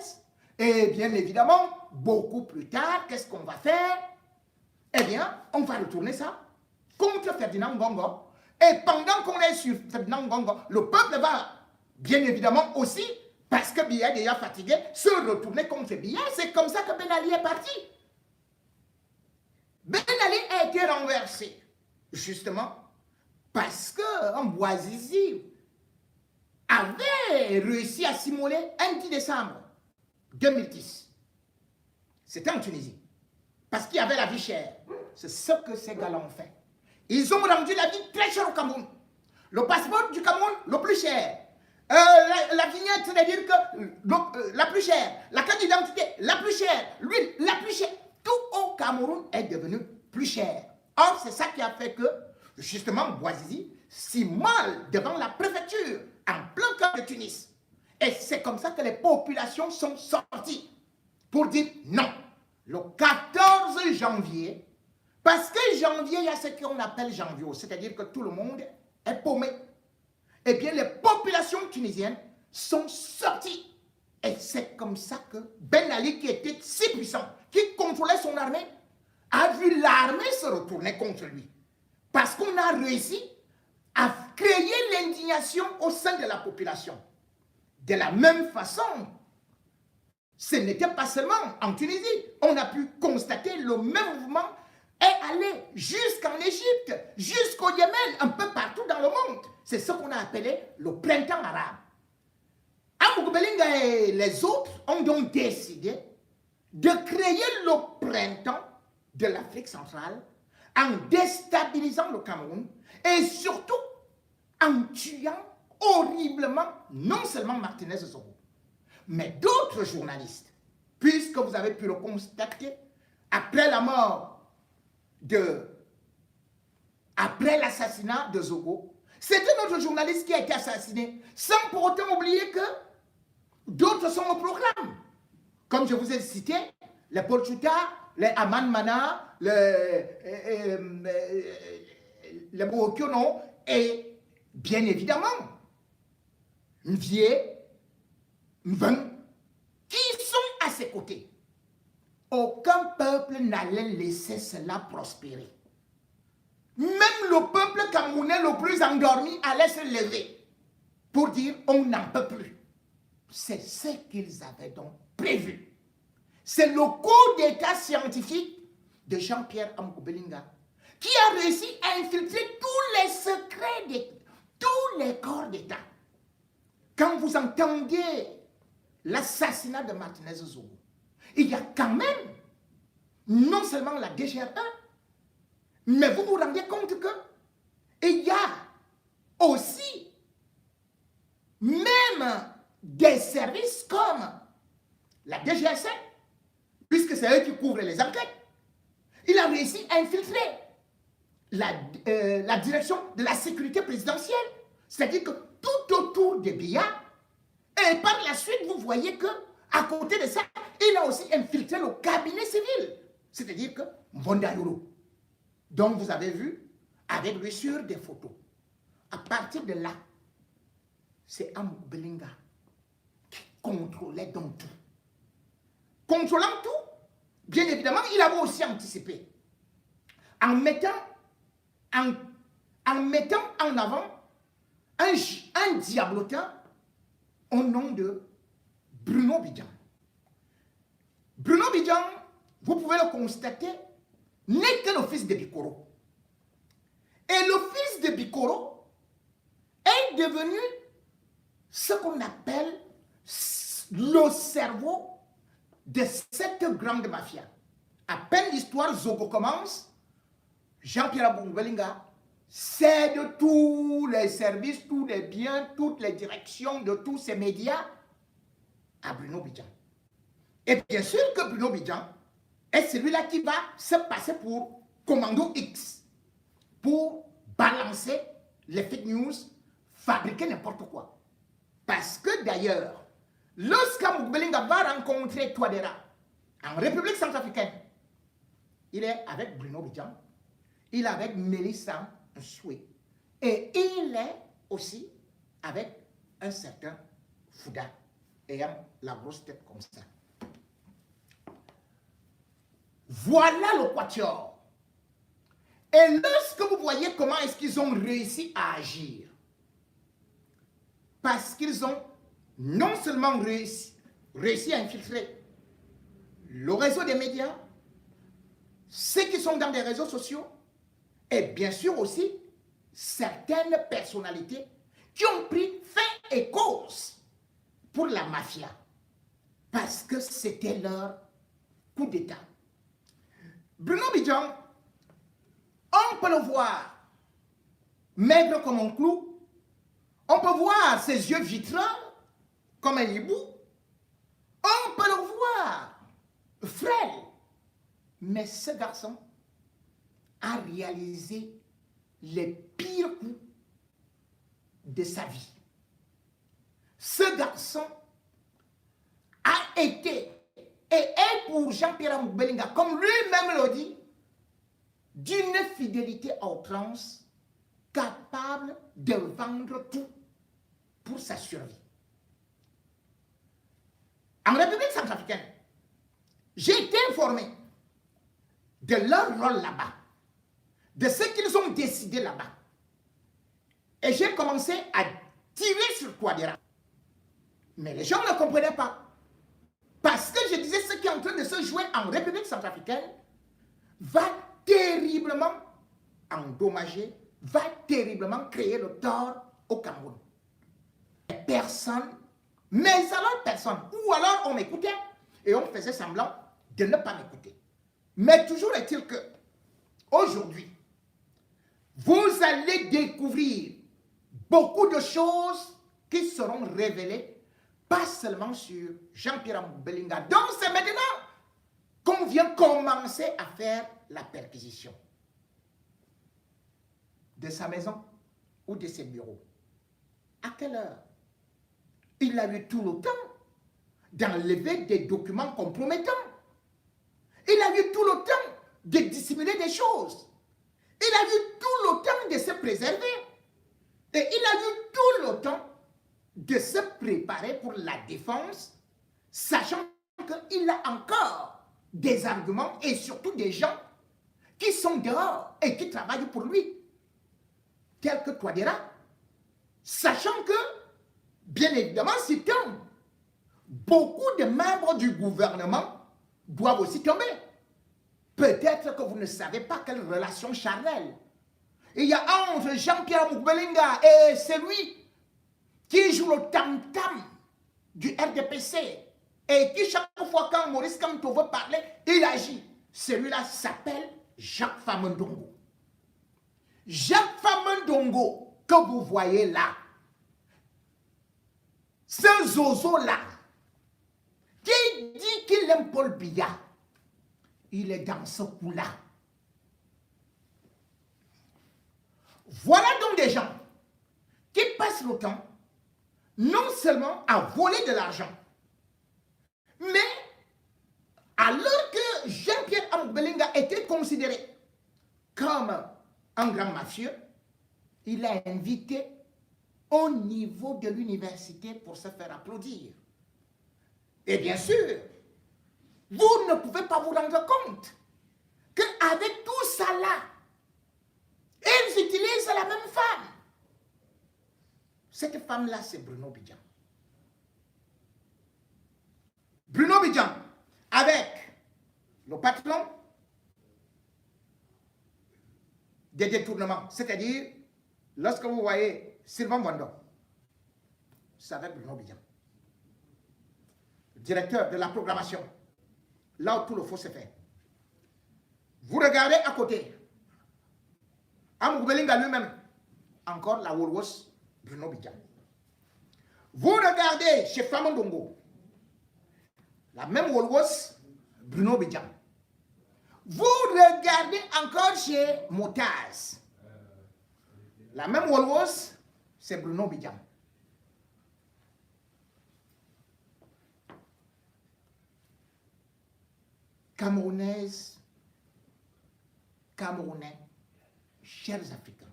et bien évidemment, beaucoup plus tard, qu'est-ce qu'on va faire? Eh bien, on va retourner ça contre Ferdinand Ngongo. Et pendant qu'on est sur Ferdinand Ngongo, le peuple va, bien évidemment aussi, parce que Biya est déjà fatigué, se retourner contre Biya. C'est comme ça que Ben Ali est parti. Ben Ali a été renversé, justement, parce qu'un Bouazizi avait réussi à simuler un 10 décembre 2010. C'était en Tunisie. Parce qu'il y avait la vie chère. C'est ce que ces gars-là ont fait. Ils ont rendu la vie très chère au Cameroun. Le passeport du Cameroun, le plus cher. La vignette, c'est-à-dire que la plus chère. La carte d'identité, la plus chère. L'huile, la plus chère. Tout au Cameroun est devenu plus cher. Or, c'est ça qui a fait que, justement, Bouazizi s'immole devant la préfecture, en plein cœur de Tunis. Et c'est comme ça que les populations sont sorties pour dire non. Le 14 janvier, parce que janvier, il y a ce qu'on appelle janvier, c'est-à-dire que tout le monde est paumé. Eh bien, les populations tunisiennes sont sorties. Et c'est comme ça que Ben Ali, qui était si puissant, qui contrôlait son armée, a vu l'armée se retourner contre lui. Parce qu'on a réussi à créer l'indignation au sein de la population. De la même façon, ce n'était pas seulement en Tunisie. On a pu constater le même mouvement est allé jusqu'en Égypte, jusqu'au Yémen, un peu partout dans le monde. C'est ce qu'on a appelé le printemps arabe. Amouk Belinga et les autres ont donc décidé de créer le printemps de l'Afrique centrale en déstabilisant le Cameroun et surtout en tuant horriblement non seulement Martinez Zogo, mais d'autres journalistes, puisque vous avez pu le constater, après la mort après l'assassinat de Zogo, c'était notre journaliste qui a été assassiné, sans pour autant oublier que d'autres sont au programme. Comme je vous ai cité, les Porchuta, les Aman Mana, les Bookyono, et bien évidemment, Nvier, Mven, qui sont à ses côtés. Aucun peuple n'allait laisser cela prospérer. Même le peuple camerounais le plus endormi allait se lever pour dire on n'en peut plus. C'est ce qu'ils avaient donc prévu. C'est le coup d'état scientifique de Jean-Pierre Amouk Belinga qui a réussi à infiltrer tous les secrets de tous les corps d'État. Quand vous entendez l'assassinat de Martinez Zogo, il y a quand même non seulement la DGR1, mais vous vous rendez compte que il y a aussi même des services comme la DGSN, puisque c'est eux qui couvrent les enquêtes. Il a réussi à infiltrer la direction de la sécurité présidentielle. C'est-à-dire que tout autour de Biya, et par la suite, vous voyez que à côté de ça, il a aussi infiltré le cabinet civil. C'est-à-dire que Mbondayoro, dont vous avez vu avec lui sur des photos. À partir de là, c'est Amouk Belinga qui contrôlait donc tout. Contrôlant tout, bien évidemment, il avait aussi anticipé. En mettant en avant un diablotin au nom de Bruno Bidjan. Bruno Bidjan, vous pouvez le constater, n'est que le fils de Bikoro. Et le fils de Bikoro est devenu ce qu'on appelle le cerveau de cette grande mafia. À peine l'histoire Zogo commence, Jean-Pierre Amouk Belinga cède tous les services, tous les biens, toutes les directions de tous ces médias à Bruno Bidjan. Et bien sûr que Bruno Bidjan est celui-là qui va se passer pour commando X, pour balancer les fake news, fabriquer n'importe quoi. Parce que d'ailleurs, lorsqu'Amouk Belinga va rencontrer Touadéra en République centrafricaine, il est avec Bruno Bidjan, il est avec Mélissa Nsoué, et il est aussi avec un certain Fouda, ayant la grosse tête comme ça. Voilà le quatuor. Et lorsque vous voyez comment est-ce qu'ils ont réussi à agir, parce qu'ils ont non seulement réussi à infiltrer le réseau des médias, ceux qui sont dans des réseaux sociaux, et bien sûr aussi certaines personnalités qui ont pris fin et cause pour la mafia, parce que c'était leur coup d'État. Bruno Bidjan, on peut le voir maigre comme un clou, on peut voir ses yeux vitreux comme un hibou, on peut le voir frêle, mais ce garçon a réalisé les pires coups de sa vie. Ce garçon a été et est pour Jean-Pierre Amouk Belinga, comme lui-même le dit, d'une fidélité à outrance, capable de vendre tout pour sa survie. En République centrafricaine, j'ai été informé de leur rôle là-bas, de ce qu'ils ont décidé là-bas. Et j'ai commencé à tirer sur Touadéra. Mais les gens ne comprenaient pas. Parce que je disais, ce qui est en train de se jouer en République centrafricaine va terriblement endommager, va terriblement créer le tort au Cameroun. Et personne, mais alors personne, ou alors on m'écoutait et on faisait semblant de ne pas m'écouter. Mais toujours est-il que, aujourd'hui, vous allez découvrir beaucoup de choses qui seront révélées, pas seulement sur Jean-Pierre Amouk Belinga. Donc c'est maintenant qu'on vient commencer à faire la perquisition de sa maison ou de ses bureaux. À quelle heure? Il a eu tout le temps d'enlever des documents compromettants. Il a eu tout le temps de dissimuler des choses. Il a eu tout le temps de se préserver. Et il a eu tout le temps de se préparer pour la défense, sachant qu'il a encore des arguments et surtout des gens qui sont dehors et qui travaillent pour lui, tels que Touadéra, sachant que, bien évidemment, si tombe, beaucoup de membres du gouvernement doivent aussi tomber. Peut-être que vous ne savez pas quelle relation charnelle il y a entre Jean-Pierre Amouk Belinga et celui qui joue le tam-tam du RDPC et qui chaque fois quand Maurice Kamto veut parler, il agit. Celui-là s'appelle Jacques Famendongo. Jacques Famendongo que vous voyez là, ce zozo-là, qui dit qu'il aime Paul Biya, il est dans ce coup-là. Voilà donc des gens qui passent le temps non seulement à voler de l'argent, mais alors que Jean-Pierre Amouk Belinga était considéré comme un grand mafieux, il a invité au niveau de l'université pour se faire applaudir. Et bien sûr, vous ne pouvez pas vous rendre compte qu'avec tout ça là, ils utilisent la même femme. Cette femme-là, c'est Bruno Bidjan. Bruno Bidjan, avec le patron des détournements, c'est-à-dire, lorsque vous voyez Sylvain Bondo, c'est avec Bruno Bidjan, directeur de la programmation, là où tout le faux se fait. Vous regardez à côté, Amouk Belinga lui-même, encore la Wolwos, Bruno Bidjan. Vous regardez chez Famendongo, La même Wolwos, Bruno Bidjam. Vous regardez encore chez Motaz. La même Wolwos, c'est Bruno Bidjam. Camerounaises, Camerounais, chers Africains.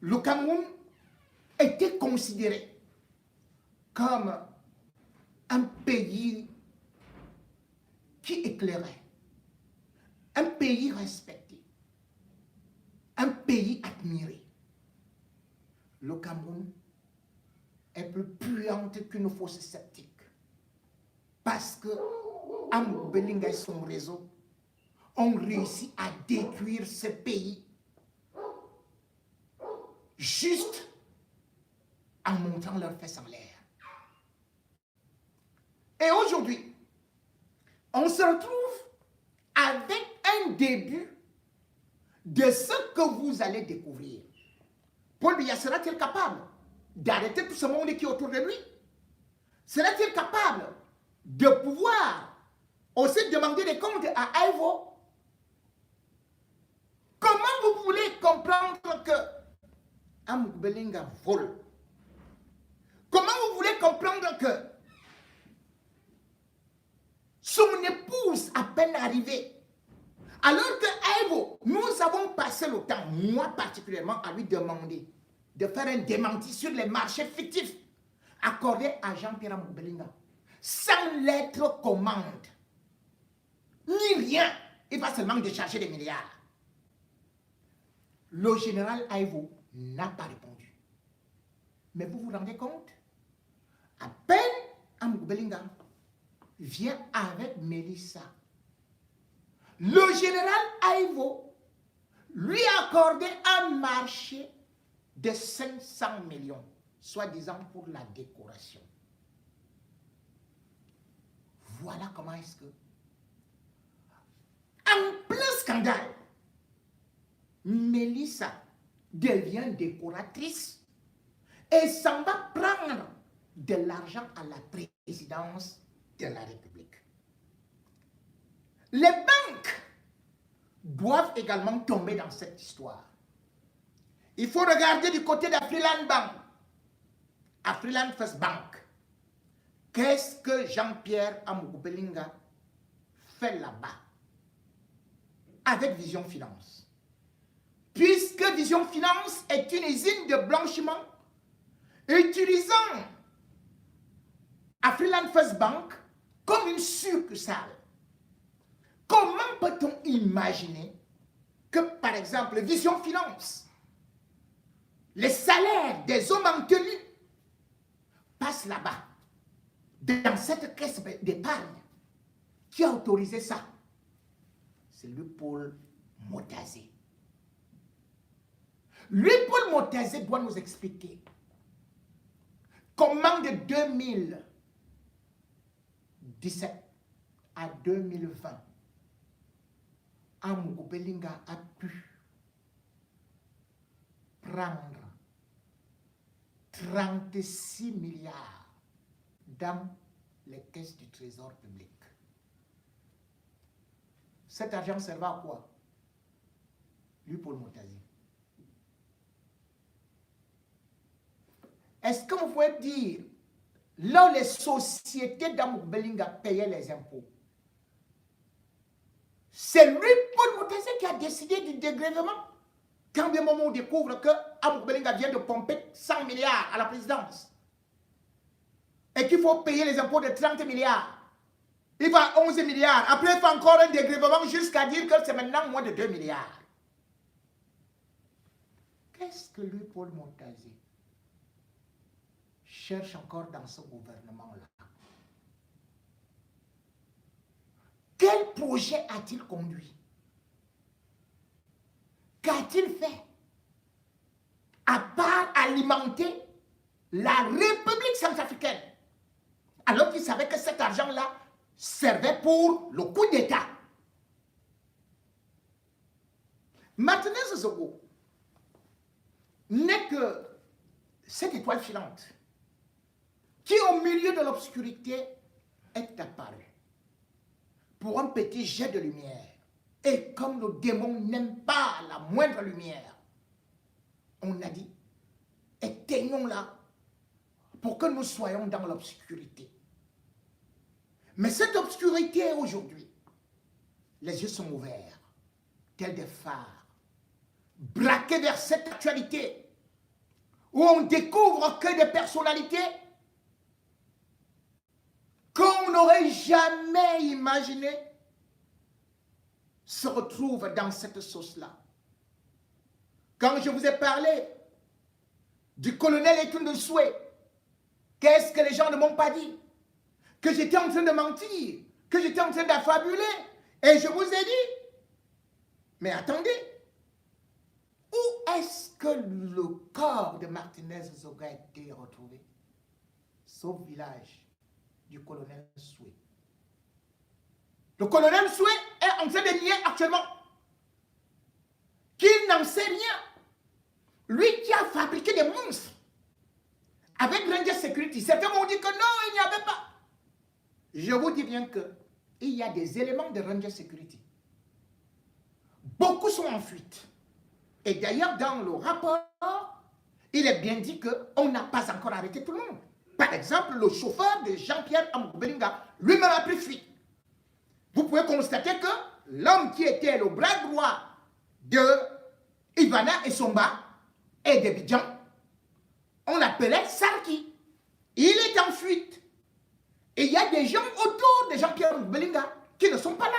Le Cameroun était considéré comme un pays qui éclairait, un pays respecté, un pays admiré. Le Cameroun est plus puante qu'une fausse sceptique. Parce que Amadou Bellinga et son réseau ont réussi à détruire ce pays juste en montant leurs fesses en l'air. Et aujourd'hui, on se retrouve avec un début de ce que vous allez découvrir. Paul Biya sera-t-il capable d'arrêter tout ce monde qui est autour de lui? Sera-t-il capable de pouvoir aussi demander des comptes à Ivo? Comment vous voulez comprendre que Amadou Bellinga vole? Comment vous voulez comprendre que son épouse à peine arrivée, alors que Ivo, nous avons passé le temps, moi particulièrement, à lui demander de faire un démenti sur les marchés fictifs accordés à Jean-Pierre Amadou Bellinga, sans lettre commande, ni rien. Il va seulement décharger des milliards. Le général Ivo n'a pas répondu. Mais vous vous rendez compte? À peine Amadou Bellinga vient avec Mélissa, le général Ivo lui a accordé un marché de 500 millions, soi-disant pour la décoration. Voilà comment est-ce que, en plein scandale, Mélissa devient décoratrice et s'en va prendre de l'argent à la présidence de la République. Les banques doivent également tomber dans cette histoire. Il faut regarder du côté d'Afriland Bank, Afriland First Bank. Qu'est-ce que Jean-Pierre Amadou Bellinga fait là-bas avec Vision Finance? Puisque Vision Finance est une usine de blanchiment utilisant Afriland First Bank comme une succursale. Comment peut-on imaginer que, par exemple, Vision Finance, les salaires des hommes en tenue passent là-bas, dans cette caisse d'épargne? Qui a autorisé ça? C'est lui, Paul Motazé. Lui, Paul Motazé, doit nous expliquer comment de 2017 à 2020, Amadou Bellinga a pu prendre 36 milliards dans les caisses du Trésor public. Cet argent servait à quoi? Lui, Paul Motazé. Est-ce que vous pouvez dire, là où les sociétés d'Amadou Bellinga payaient les impôts, c'est lui, Paul Motazé, qui a décidé du dégrèvement? Quand bien moment on découvre que Amadou Bellinga vient de pomper 100 milliards à la présidence et qu'il faut payer les impôts de 30 milliards, il va à 11 milliards. Après, il fait encore un dégrèvement jusqu'à dire que c'est maintenant moins de 2 milliards. Qu'est-ce que lui, Paul Motazé, cherche encore dans ce gouvernement-là? Quel projet a-t-il conduit? Qu'a-t-il fait? À part alimenter la République centrafricaine, alors qu'il savait que cet argent-là servait pour le coup d'État. Martinez Zogo n'est que cette étoile filante qui au milieu de l'obscurité est apparu pour un petit jet de lumière. Et comme le démon n'aime pas la moindre lumière, on a dit, éteignons-la pour que nous soyons dans l'obscurité. Mais cette obscurité aujourd'hui, les yeux sont ouverts, tels des phares, braqués vers cette actualité, où on découvre que des personnalités qu'on n'aurait jamais imaginé se retrouvent dans cette sauce-là. Quand je vous ai parlé du colonel Etunde Soué, qu'est-ce que les gens ne m'ont pas dit? Que j'étais en train de mentir, que j'étais en train d'affabuler. Et je vous ai dit, mais attendez, où est-ce que le corps de Martinez Zoga a été retrouvé? Sauf village du colonel Soué. Le colonel Soué est en train de nier actuellement qu'il n'en sait rien. Lui qui a fabriqué des monstres avec Ranger Security. Certains vont dire que non, il n'y avait pas. Je vous dis bien qu'il y a des éléments de Ranger Security. Beaucoup sont en fuite. Et d'ailleurs, dans le rapport, il est bien dit qu'on n'a pas encore arrêté tout le monde. Par exemple, le chauffeur de Jean-Pierre Amoubou-Belinga, lui-même a pris fuite. Vous pouvez constater que l'homme qui était le bras droit de Ivana et Somba et de Bidjan, on l'appelait Sarki. Il est en fuite. Et il y a des gens autour de Jean-Pierre Amoubou-Belinga qui ne sont pas là.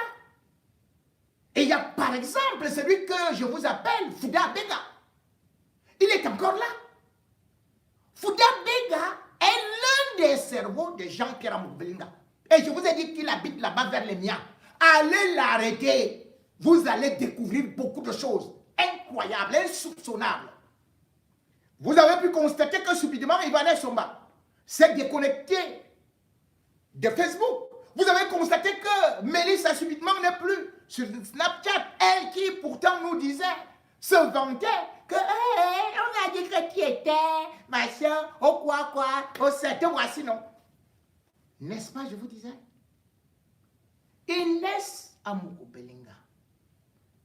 Et il y a par exemple celui que je vous appelle Fouda Bega. Il est encore là. Fouda Bega est l'un des cerveaux de Jean-Pierre Amoubou-Belinga. Et je vous ai dit qu'il habite là-bas vers les miens. Allez l'arrêter. Vous allez découvrir beaucoup de choses incroyables, insoupçonnables. Vous avez pu constater que subitement, Ivana Somba s'est déconnecté de Facebook. Vous avez constaté que Mélissa subitement n'est plus sur Snapchat. Elle qui pourtant nous disait, se vantait que on a dit que tu étais, machin, oh quoi, oh ça, te voici non. N'est-ce pas, je vous disais? Inès Amoubou-Belinga.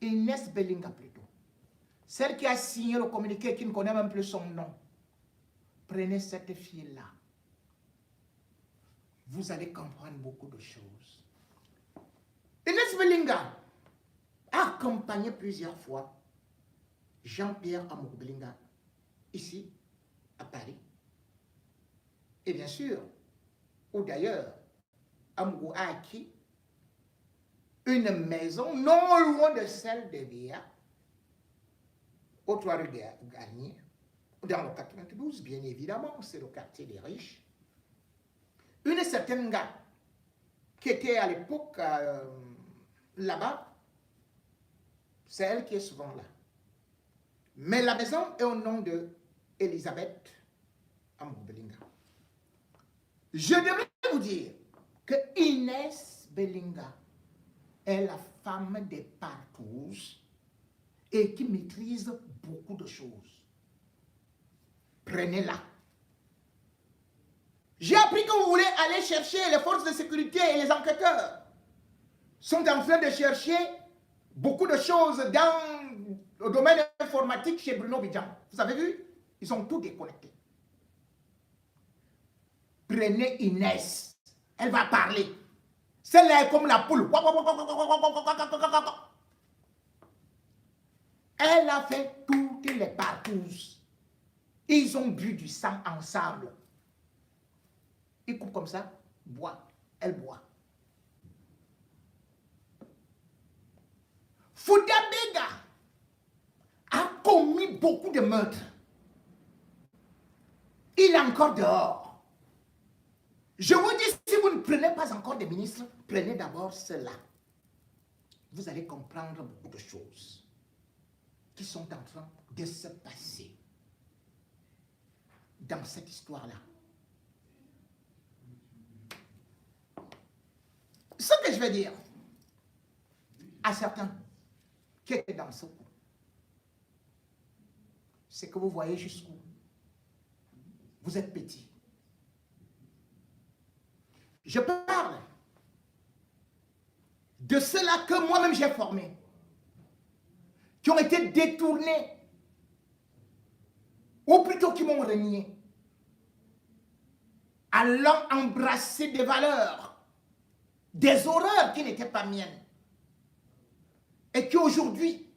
Inès Belinga plutôt. Celle qui a signé le communiqué, qui ne connaît même plus son nom. Prenez cette fille-là. Vous allez comprendre beaucoup de choses. Inès Belinga a accompagné plusieurs fois Jean-Pierre Amoubou-Belinga ici, à Paris. Et bien sûr, ou d'ailleurs, Amoubou a acquis une maison non loin de celle de Véa, au 3 rue Garnier, dans le 92, bien évidemment, c'est le quartier des riches. Une certaine gars qui était à l'époque là-bas, c'est elle qui est souvent là. Mais la maison est au nom de Elisabeth Amoubou-Belinga. Je devrais vous dire que Inès Belinga est la femme des partous et qui maîtrise beaucoup de choses. Prenez-la. J'ai appris que vous voulez aller chercher les forces de sécurité et les enquêteurs sont en train de chercher beaucoup de choses dans le domaine informatique chez Bruno Bidjan. Vous avez vu? Ils sont tous déconnectés. Prenez Inès. Elle va parler. Celle-là est comme la poule. Elle a fait toutes les partous. Ils ont bu du sang ensemble. Ils coupent comme ça, boit. Elle boit. Fouda Bega a commis beaucoup de meurtres. Il est encore dehors. Je vous dis, si vous ne prenez pas encore des ministres, prenez d'abord cela. Vous allez comprendre beaucoup de choses qui sont en train de se passer dans cette histoire-là. Ce que je vais dire à certains qui étaient dans ce coup, c'est que vous voyez jusqu'où vous êtes petits. Je parle de ceux-là que moi-même j'ai formés, qui ont été détournés, ou plutôt qui m'ont renié, allant embrasser des valeurs, des horreurs qui n'étaient pas miennes, et qui aujourd'hui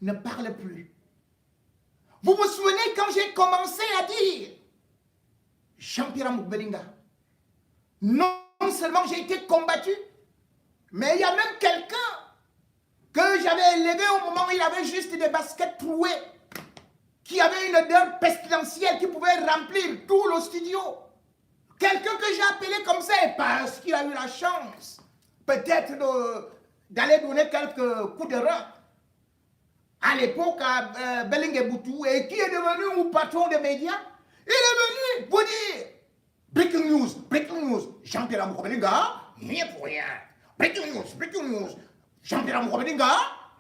ne parlent plus. Vous vous souvenez quand j'ai commencé à dire Jean-Pierre Moubelinga, non seulement j'ai été combattu, mais il y a même quelqu'un que j'avais élevé au moment où il avait juste des baskets trouées, qui avait une odeur pestilentielle qui pouvait remplir tout le studio. Quelqu'un que j'ai appelé comme ça parce qu'il a eu la chance peut-être d'aller donner quelques coups de rein à l'époque à Bellingue Boutou, et qui est devenu patron des médias. Il est venu vous dire breaking news, Jean-Pierre Moubelinga, rien pour rien. Breaking news, Jean-Pierre Moubelinga,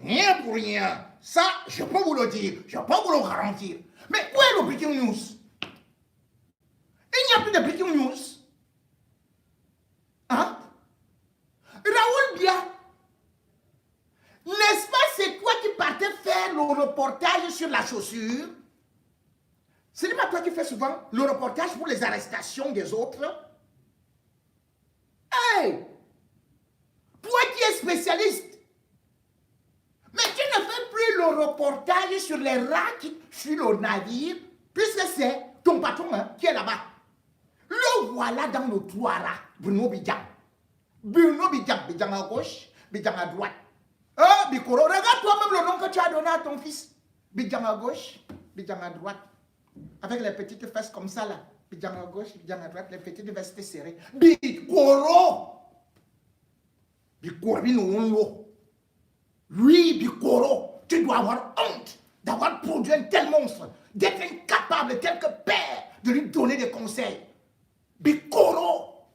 rien pour rien. Ça, je peux vous le dire, je peux vous le garantir. Mais où est le breaking news? Il n'y a plus de breaking news. Hein? Raoul Bia, n'est-ce pas c'est toi qui partais faire le reportage sur la chaussure? Ce n'est pas toi qui fais souvent le reportage pour les arrestations des autres? Hey! Toi qui es spécialiste, mais tu ne fais plus le reportage sur les rats qui fuient le navire, puisque c'est ton patron qui est là-bas. Le voilà dans le toit là, Bruno Bidjan. Bruno Bidjan, Bidjan à gauche, Bidjan à droite. Oh, Bikoro, regarde toi-même le nom que tu as donné à ton fils. Bidjan à gauche, Bidjan à droite. Avec les petites fesses comme ça là. Bidjan à gauche, Bidjan à droite, les petites vestes serrées. Bikoro! Bikoro, lui, Bikoro, tu dois avoir honte d'avoir produit un tel monstre, d'être incapable, tel que père, de lui donner des conseils. Bikoro,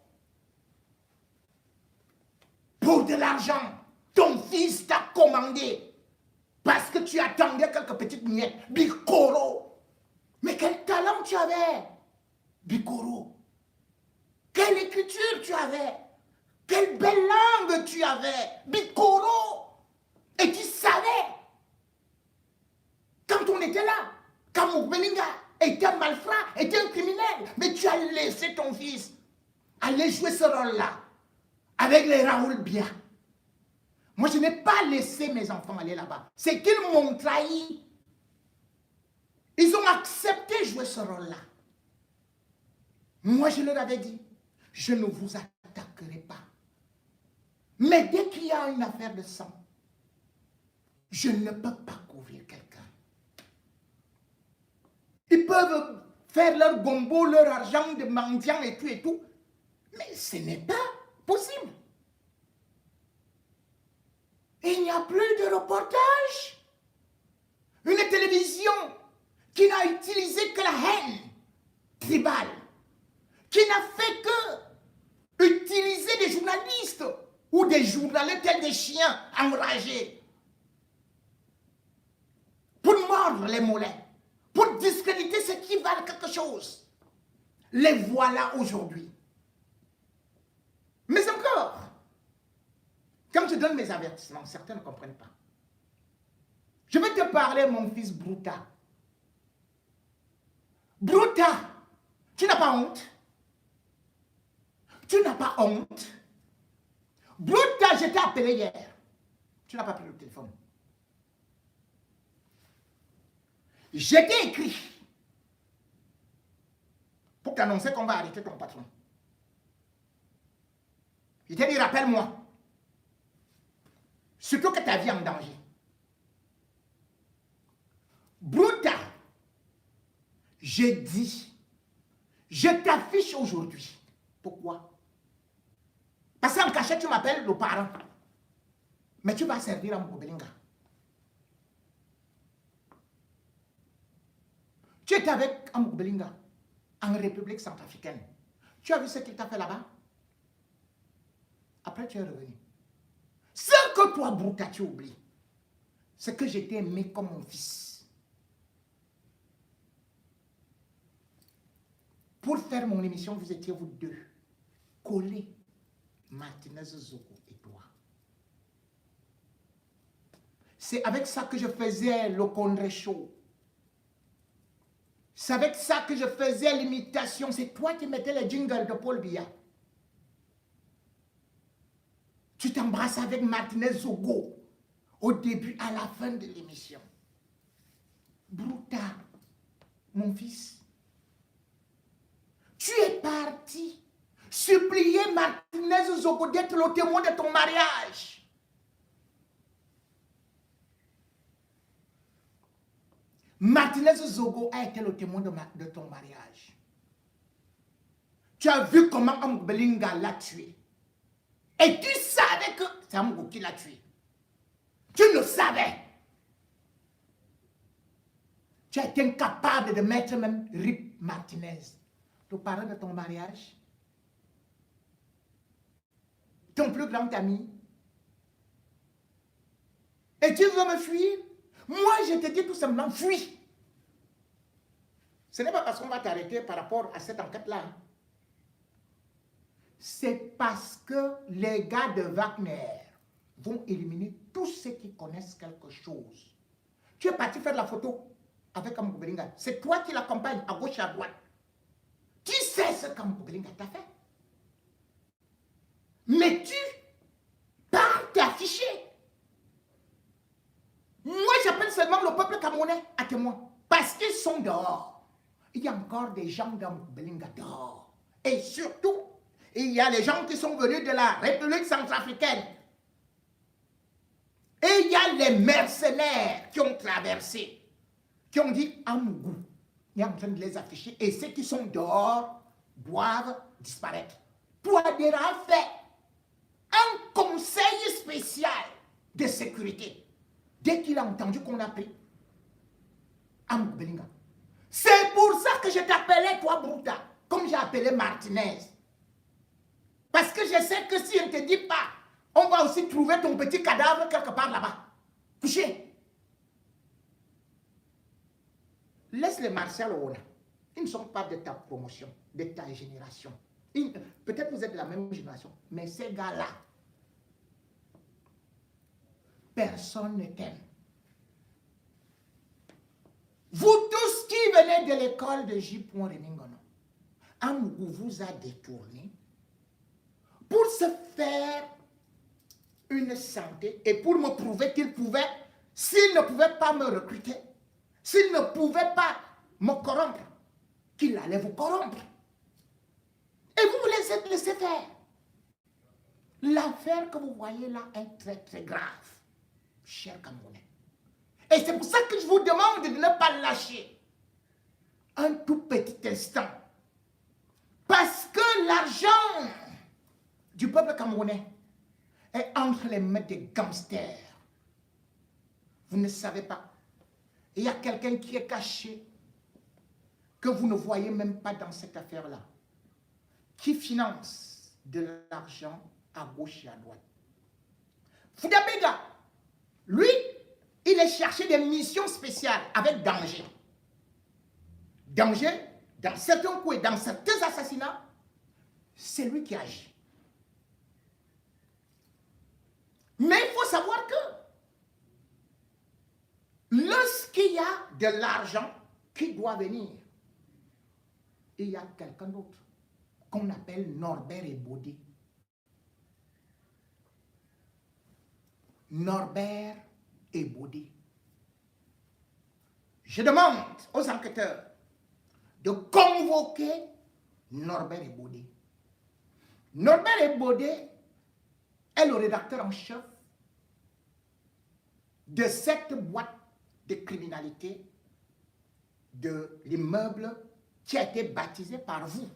pour de l'argent, ton fils t'a commandé parce que tu attendais quelques petites miettes. Bikoro, mais quel talent tu avais, Bikoro. Quelle écriture tu avais. Quelle belle langue tu avais, Bikoro. Et tu savais, quand on était là, quand Moubelinga était un malfrat, était un criminel, mais tu as laissé ton fils aller jouer ce rôle-là avec les Raoul Bia. Moi, je n'ai pas laissé mes enfants aller là-bas. C'est qu'ils m'ont trahi. Ils ont accepté de jouer ce rôle-là. Moi, je leur avais dit, je ne vous attaquerai pas. Mais dès qu'il y a une affaire de sang, je ne peux pas couvrir quelqu'un. Ils peuvent faire leur gombo, leur argent de mendiant et tout, mais ce n'est pas possible. Il n'y a plus de reportage. Une télévision qui n'a utilisé que la haine tribale, qui n'a fait que utiliser des journalistes ou des journalistes tels des chiens enragés pour mordre les mollets, pour discréditer ceux qui valent quelque chose. Les voilà aujourd'hui. Mais encore, quand je donne mes avertissements, certains ne comprennent pas. Je vais te parler, mon fils Bruta. Bruta, tu n'as pas honte? Tu n'as pas honte? Bruta, je t'ai appelé hier. Tu n'as pas pris le téléphone. Je t'ai écrit pour t'annoncer qu'on va arrêter ton patron. Je t'ai dit, rappelle-moi. Surtout que ta vie est en danger. Bruta, j'ai dit, je t'affiche aujourd'hui. Pourquoi? Parce qu'en cachette, tu m'appelles le parent. Mais tu vas servir à Moubelinga. Tu étais avec Moubelinga en République centrafricaine. Tu as vu ce qu'il t'a fait là-bas? Après, tu es revenu. Ce que toi, Bruta, tu oublies, c'est que j'étais aimé comme mon fils. Pour faire mon émission, vous étiez vous deux, collés Martinez Zogo et toi. C'est avec ça que je faisais le Condré Show. C'est avec ça que je faisais l'imitation. C'est toi qui mettais les jingles de Paul Biya. Tu t'embrasses avec Martinez Zogo au début, à la fin de l'émission. Brouta, mon fils, tu es parti supplier Martinez Zogo d'être le témoin de ton mariage. Martinez Zogo a été le témoin de ton mariage. Tu as vu comment Ambelinga l'a tué. Et tu savais que c'est Amgo qui l'a tué. Tu le savais. Tu as été incapable de mettre même Rip Martinez, le parent de ton mariage, ton plus grand ami. Et tu veux me fuir? Moi, je te dis tout simplement, fuis. Ce n'est pas parce qu'on va t'arrêter par rapport à cette enquête-là. C'est parce que les gars de Wagner vont éliminer tous ceux qui connaissent quelque chose. Tu es parti faire la photo avec Amgo Belinga. C'est toi qui l'accompagne à gauche et à droite. Tu sais ce qu'Amgo Belinga t'a fait. Mais tu pars t'afficher. Moi, j'appelle seulement le peuple camerounais à témoin. Parce qu'ils sont dehors. Il y a encore des gens d'Amgo Belinga dehors. Et surtout, il y a les gens qui sont venus de la République centrafricaine. Et il y a les mercenaires qui ont traversé, qui ont dit Amougou. Il est en train de les afficher. Et ceux qui sont dehors doivent disparaître. Touadéra a fait un conseil spécial de sécurité. Dès qu'il a entendu qu'on a pris Amougou Belinga. C'est pour ça que je t'appelais toi Brouta, comme j'ai appelé Martinez. Parce que je sais que si on ne te dit pas, on va aussi trouver ton petit cadavre quelque part là-bas. Couché. Laisse les Martial Oona. Ils ne sont pas de ta promotion, de ta génération. Peut-être vous êtes de la même génération, mais ces gars-là, personne ne t'aime. Vous tous qui venez de l'école de J. Reningono, Amougou vous a détourné pour se faire une santé et pour me prouver qu'il pouvait, s'il ne pouvait pas me recruter, s'il ne pouvait pas me corrompre, qu'il allait vous corrompre. Et vous vous laissez faire. L'affaire que vous voyez là est très très grave, cher Camerounais. Et c'est pour ça que je vous demande de ne pas lâcher un tout petit instant. Parce que l'argent du peuple camerounais est entre les mains des gangsters. Vous ne savez pas. Il y a quelqu'un qui est caché, que vous ne voyez même pas dans cette affaire-là, qui finance de l'argent à gauche et à droite. Fouda Bega, lui, il est cherché des missions spéciales avec danger. Danger, dans certains coups et dans certains assassinats, c'est lui qui agit. Mais il faut savoir que lorsqu'il y a de l'argent qui doit venir, il y a quelqu'un d'autre qu'on appelle Norbert Ebodé. Norbert Ebodé. Je demande aux enquêteurs de convoquer Norbert Ebodé. Norbert Ebodé est le rédacteur en chef de cette boîte de criminalité de l'immeuble qui a été baptisé par vous.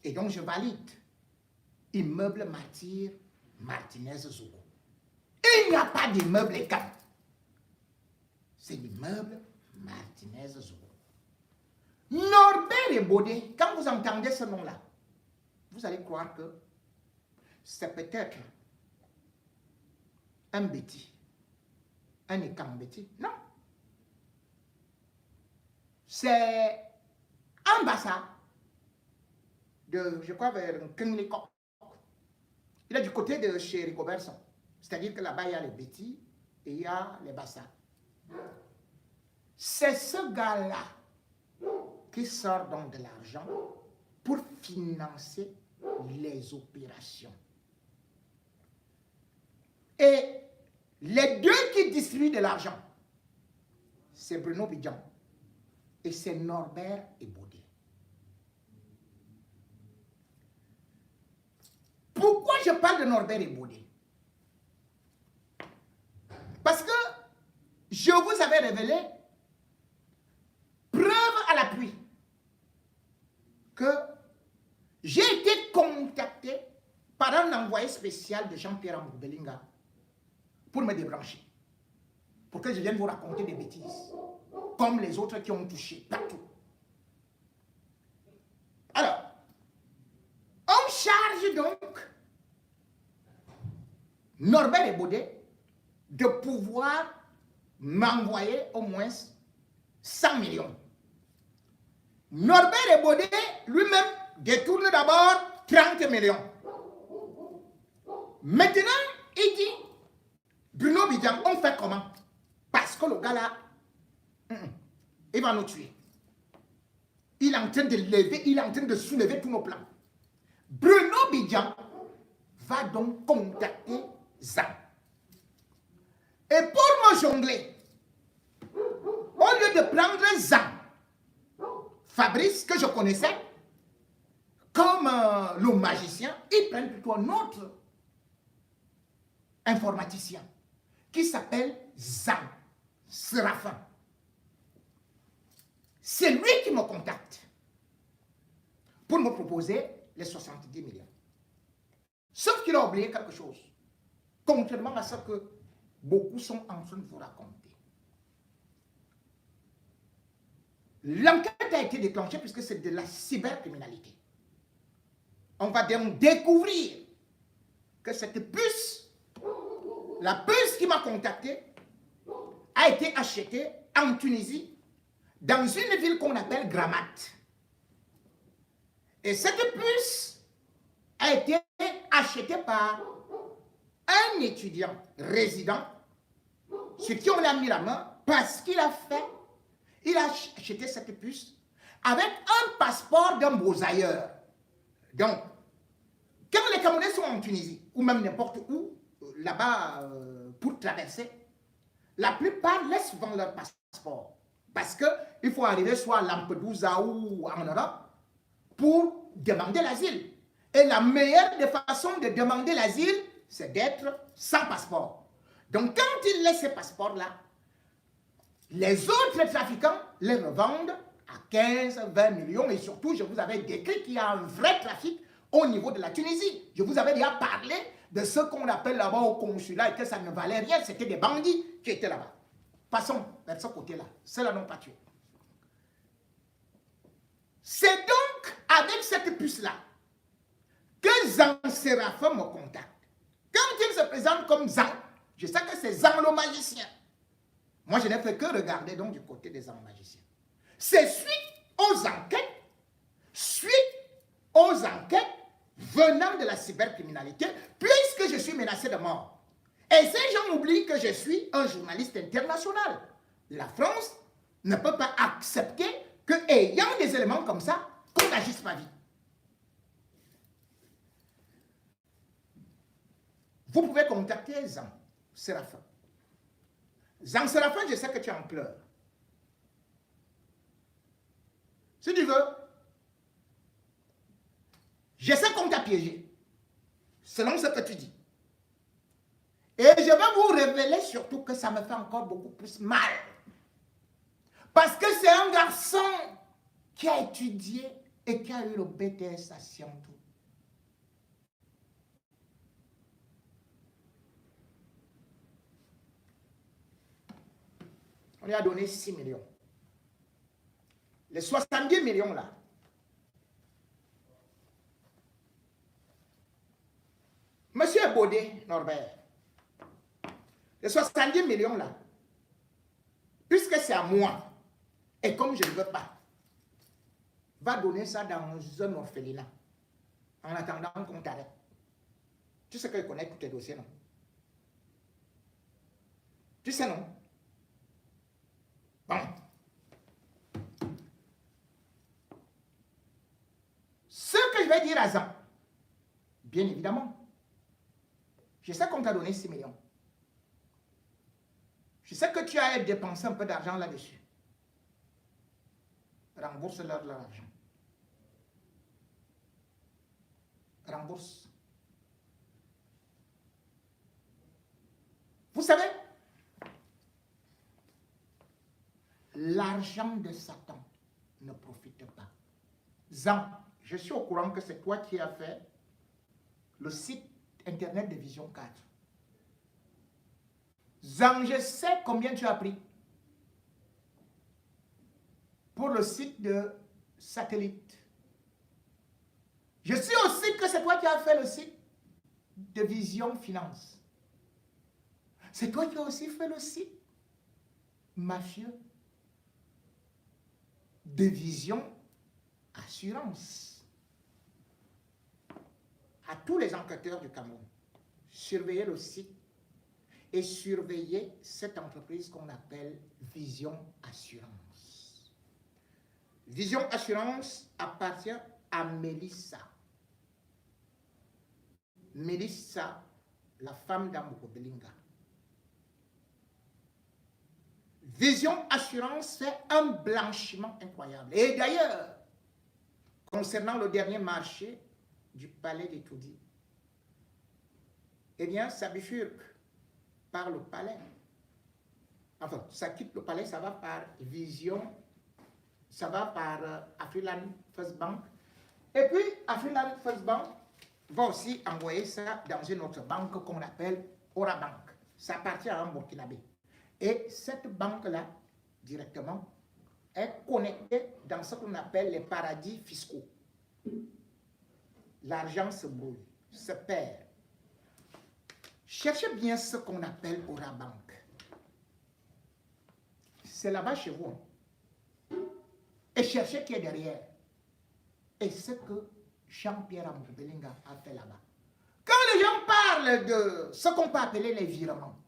Et donc je valide. Immeuble Martyr Martinez Zogo. Il n'y a pas d'immeuble égal. C'est l'immeuble Martinez Zogo. Norbert Ebodé, quand vous entendez ce nom-là, vous allez croire que c'est peut-être un Béti, un Ekambéti. Non. C'est un Bassa de, je crois, vers Kenglikok. Il est du côté de chez Ricobertson. C'est-à-dire que là-bas, il y a les Betty et il y a les Bassa. C'est ce gars-là qui sort donc de l'argent pour financer les opérations. Et les deux qui distribuent de l'argent, c'est Bruno Bidjan et c'est Norbert Ebodé. Pourquoi je parle de Norbert Ebodé? Parce que je vous avais révélé, preuve à l'appui, que j'ai été contacté par un envoyé spécial de Jean-Pierre Amour-Belinga pour me débrancher, pour que je vienne vous raconter des bêtises, comme les autres qui ont touché partout. Alors, on charge donc Norbert Ebodé de pouvoir m'envoyer au moins 100 millions. Norbert Ebodé lui-même détourne d'abord 30 millions. Maintenant, il dit, Bruno Bidjan, on fait comment? Parce que le gars là, il va nous tuer. Il est en train de lever, il est en train de soulever tous nos plans. Bruno Bidjan va donc contacter Zan. Et pour me jongler, au lieu de prendre Zan, Fabrice, que je connaissais, comme le magicien, il prend plutôt un autre informaticien qui s'appelle Zan Séraphin. C'est lui qui me contacte pour me proposer les 70 millions. Sauf qu'il a oublié quelque chose, contrairement à ce que beaucoup sont en train de vous raconter. L'enquête a été déclenchée puisque c'est de la cybercriminalité. On va donc découvrir que cette puce, la puce qui m'a contacté, a été achetée en Tunisie, dans une ville qu'on appelle Gramat. Et cette puce a été achetée par un étudiant résident sur qui on a mis la main parce qu'il a acheté cette puce avec un passeport d'un brosailleur. Donc, quand les Camerounais sont en Tunisie, ou même n'importe où, là-bas, pour traverser, la plupart laissent souvent leur passeport. Parce qu'il faut arriver soit à Lampedusa ou en Europe pour demander l'asile. Et la meilleure des façons de demander l'asile, c'est d'être sans passeport. Donc, quand ils laissent ces passeports-là, les autres trafiquants les revendent à 15, 20 millions. Et surtout, je vous avais décrit qu'il y a un vrai trafic au niveau de la Tunisie. Je vous avais déjà parlé de ce qu'on appelle là-bas au consulat et que ça ne valait rien. C'était des bandits qui étaient là-bas. Passons vers ce côté-là. Ceux-là n'ont pas tué. C'est donc avec cette puce-là que Zan Séraphin me contacte. Quand il se présente comme Zan, je sais que c'est Zan le magicien. Moi, je n'ai fait que regarder donc du côté des Zan magiciens. C'est suite aux enquêtes venant de la cybercriminalité, puisque je suis menacé de mort. Et ces gens oublient que je suis un journaliste international. La France ne peut pas accepter que, ayant des éléments comme ça, qu'on n'agisse pas vite. Vous pouvez contacter Zan Séraphin. Zan Séraphin, je sais que tu es en pleurs. Si tu veux, je sais qu'on t'a piégé, selon ce que tu dis. Et je vais vous révéler surtout que ça me fait encore beaucoup plus mal. Parce que c'est un garçon qui a étudié et qui a eu le BTS à Siantou. On lui a donné 6 millions. Les 70 millions là, Monsieur Ebodé, Norbert, les 70 millions là, puisque c'est à moi, et comme je ne veux pas, va donner ça dans un orphelinat, en attendant qu'on t'arrête. Tu sais que je connais tous tes dossiers, non? Tu sais, non? Bon. Ce que je vais dire à Zan, bien évidemment, je sais qu'on t'a donné 6 millions. Je sais que tu as dépensé un peu d'argent là-dessus. Rembourse-leur l'argent. Rembourse. Vous savez, l'argent de Satan ne profite pas. Zan, je suis au courant que c'est toi qui as fait le site internet de Vision 4. Zan, je sais combien tu as pris pour le site de satellite. Je sais aussi que c'est toi qui as fait le site de Vision Finance. C'est toi qui as aussi fait le site mafieux de Vision Assurance. À tous les enquêteurs du Cameroun, surveillez le site et surveillez cette entreprise qu'on appelle Vision Assurance. Vision Assurance appartient à Mélissa. Mélissa, la femme d'Amoko Belinga. Vision Assurance fait un blanchiment incroyable. Et d'ailleurs, concernant le dernier marché du palais d'Etoudi, eh bien, ça bifurque par le palais. Enfin, ça quitte le palais, ça va par Vision, ça va par Afriland First Bank. Et puis, Afriland First Bank va aussi envoyer ça dans une autre banque qu'on appelle Ora Bank. Ça appartient à un Burkinabé. Et cette banque-là, directement, est connectée dans ce qu'on appelle les paradis fiscaux. L'argent se brouille, se perd. Cherchez bien ce qu'on appelle Ora Bank. C'est là-bas chez vous. Et cherchez qui est derrière. Et ce que Jean-Pierre Amoko Belinga a fait là-bas. Quand les gens parlent de ce qu'on peut appeler les virements,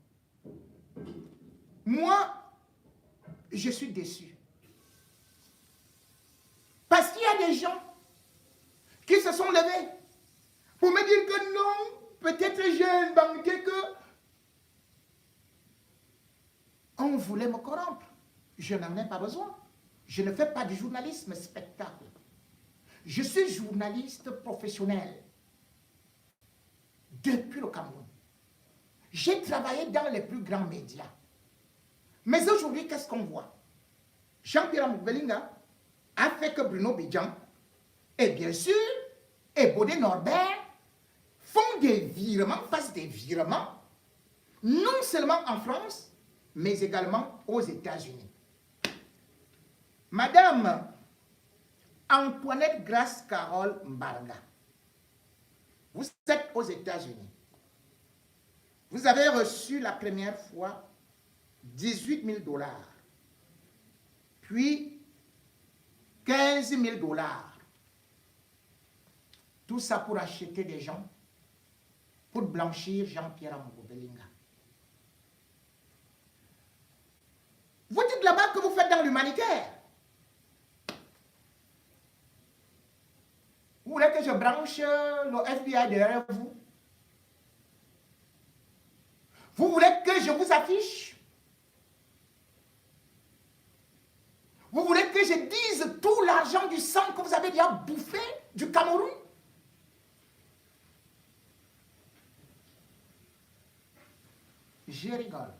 moi, je suis déçu. Parce qu'il y a des gens qui se sont levés pour me dire que non, peut-être j'ai un banquier que on voulait me corrompre. Je n'en ai pas besoin. Je ne fais pas du journalisme spectacle. Je suis journaliste professionnel depuis le Cameroun. J'ai travaillé dans les plus grands médias. Mais aujourd'hui, qu'est-ce qu'on voit? Jean-Pierre Amoko Belinga a fait que Bruno Bidjan et bien sûr, et Bodé Norbert font des virements, fassent des virements, non seulement en France, mais également aux États-Unis. Madame Antoinette Grace Carole Mbarga, vous êtes aux États-Unis. Vous avez reçu la première fois 18 000 $, puis 15 000 $. Tout ça pour acheter des gens, pour blanchir Jean-Pierre Amoko Belinga. Vous dites là-bas que vous faites dans l'humanitaire. Vous voulez que je branche le FBI derrière vous? Vous voulez que je vous affiche? Vous voulez que je dise tout l'argent du sang que vous avez déjà bouffé du Cameroun? Je rigole.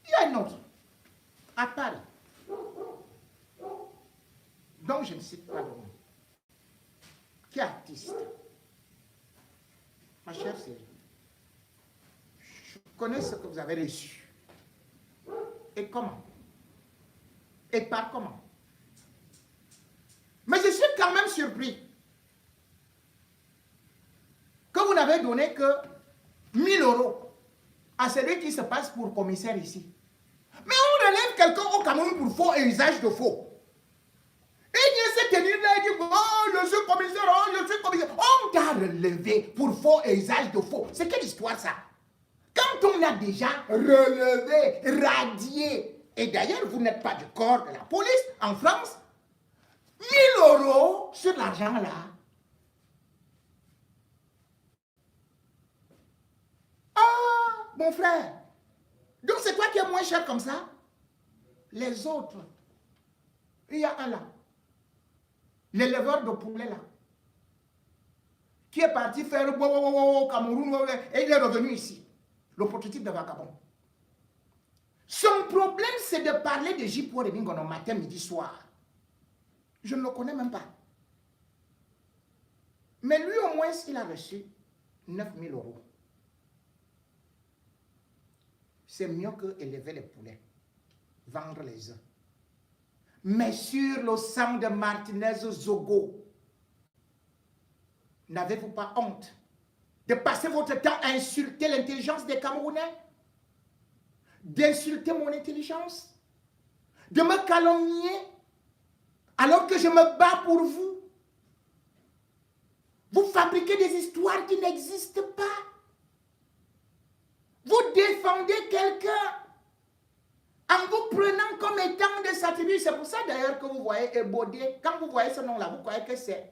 Il y a un autre, à Paris, dont je ne cite pas le nom, qui est artiste. Ma chère Céline, je connais ce que vous avez reçu. Et comment? Et par comment? Mais je suis quand même surpris que vous n'avez donné que 1 000 € à celui qui se passe pour commissaire ici. Mais on relève quelqu'un au Cameroun pour faux et usage de faux. Et il y a cette tenue-là, il dit, oh, je suis commissaire On t'a relevé pour faux et usage de faux. C'est quelle histoire ça? Quand on a déjà relevé, radié, et d'ailleurs vous n'êtes pas du corps de la police en France, 1 000 € sur l'argent là. Ah, mon frère. Donc c'est toi qui es moins cher comme ça? Les autres, il y a un là, l'éleveur de poulet là, qui est parti faire au Cameroun et il est revenu ici. Le prototype de vagabond. Son problème, c'est de parler de J.P. Remingono matin, midi, soir. Je ne le connais même pas. Mais lui, au moins, il a reçu 9 000 €. C'est mieux que élever les poulets, vendre les œufs. Mais sur le sang de Martinez Zogo, n'avez-vous pas honte de passer votre temps à insulter l'intelligence des Camerounais? D'insulter mon intelligence? De me calomnier alors que je me bats pour vous? Vous fabriquez des histoires qui n'existent pas. Vous défendez quelqu'un en vous prenant comme étant de sa tribu. C'est pour ça d'ailleurs que vous voyez Ebodé. Quand vous voyez ce nom-là, vous croyez que c'est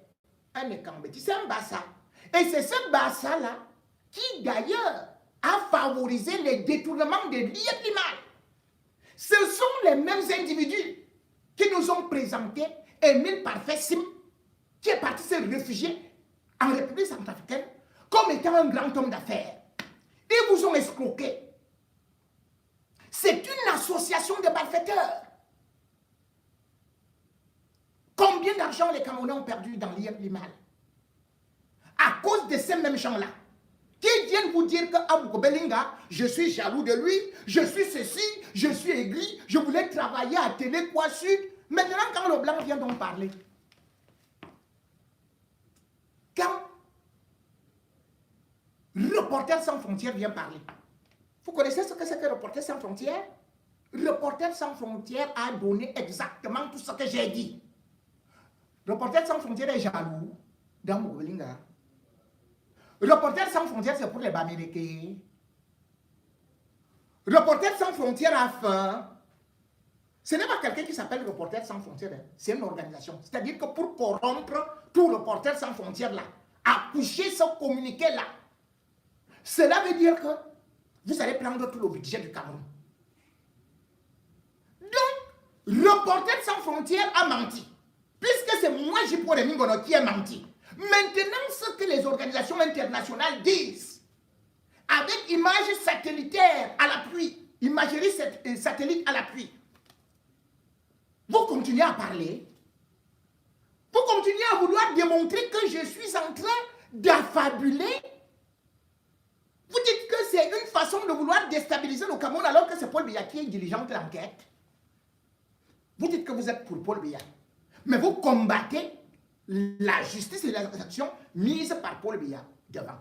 un Ekambeti. C'est un Bassa. Et c'est ce Bassa-là qui d'ailleurs a favorisé les détournements de l'IEP-Limal. Ce sont les mêmes individus qui nous ont présenté Émile Parfait Sim, qui est parti se réfugier en République centrafricaine comme étant un grand homme d'affaires. Ils vous ont escroqué. C'est une association de malfaiteurs. Combien d'argent les Camerounais ont perdu dans l'IEP-Limal? À cause de ces mêmes gens-là, qui viennent vous dire que Abou Belinga, je suis jaloux de lui, je suis ceci, je suis aigri, je voulais travailler à Télé Quoi Sud. Maintenant, quand le blanc vient d'en parler, quand Reporters sans frontières vient parler, vous connaissez ce que c'est que Reporters sans frontières? Reporters sans frontières a donné exactement tout ce que j'ai dit. Reporters sans frontières est jaloux d'Abou Belinga. Reporters sans frontières, c'est pour les Bamileke. Reporters sans frontières a faim. Ce n'est pas quelqu'un qui s'appelle Reporters sans frontières, c'est une organisation. C'est-à-dire que pour corrompre tout Reporters sans frontières là, accoucher ce communiqué là, cela veut dire que vous allez prendre tout le budget du Cameroun. Donc, Reporters sans frontières a menti. Puisque c'est moi, J.P. Remingono, qui ai menti. Maintenant, ce que les organisations internationales disent, avec images satellitaires à l'appui, imagerie satellite à l'appui, vous continuez à parler, vous continuez à vouloir démontrer que je suis en train d'affabuler. Vous dites que c'est une façon de vouloir déstabiliser le Cameroun alors que c'est Paul Biya qui diligente l'enquête. Vous dites que vous êtes pour Paul Biya, mais vous combattez la justice et les actions mises par Paul Biya devant.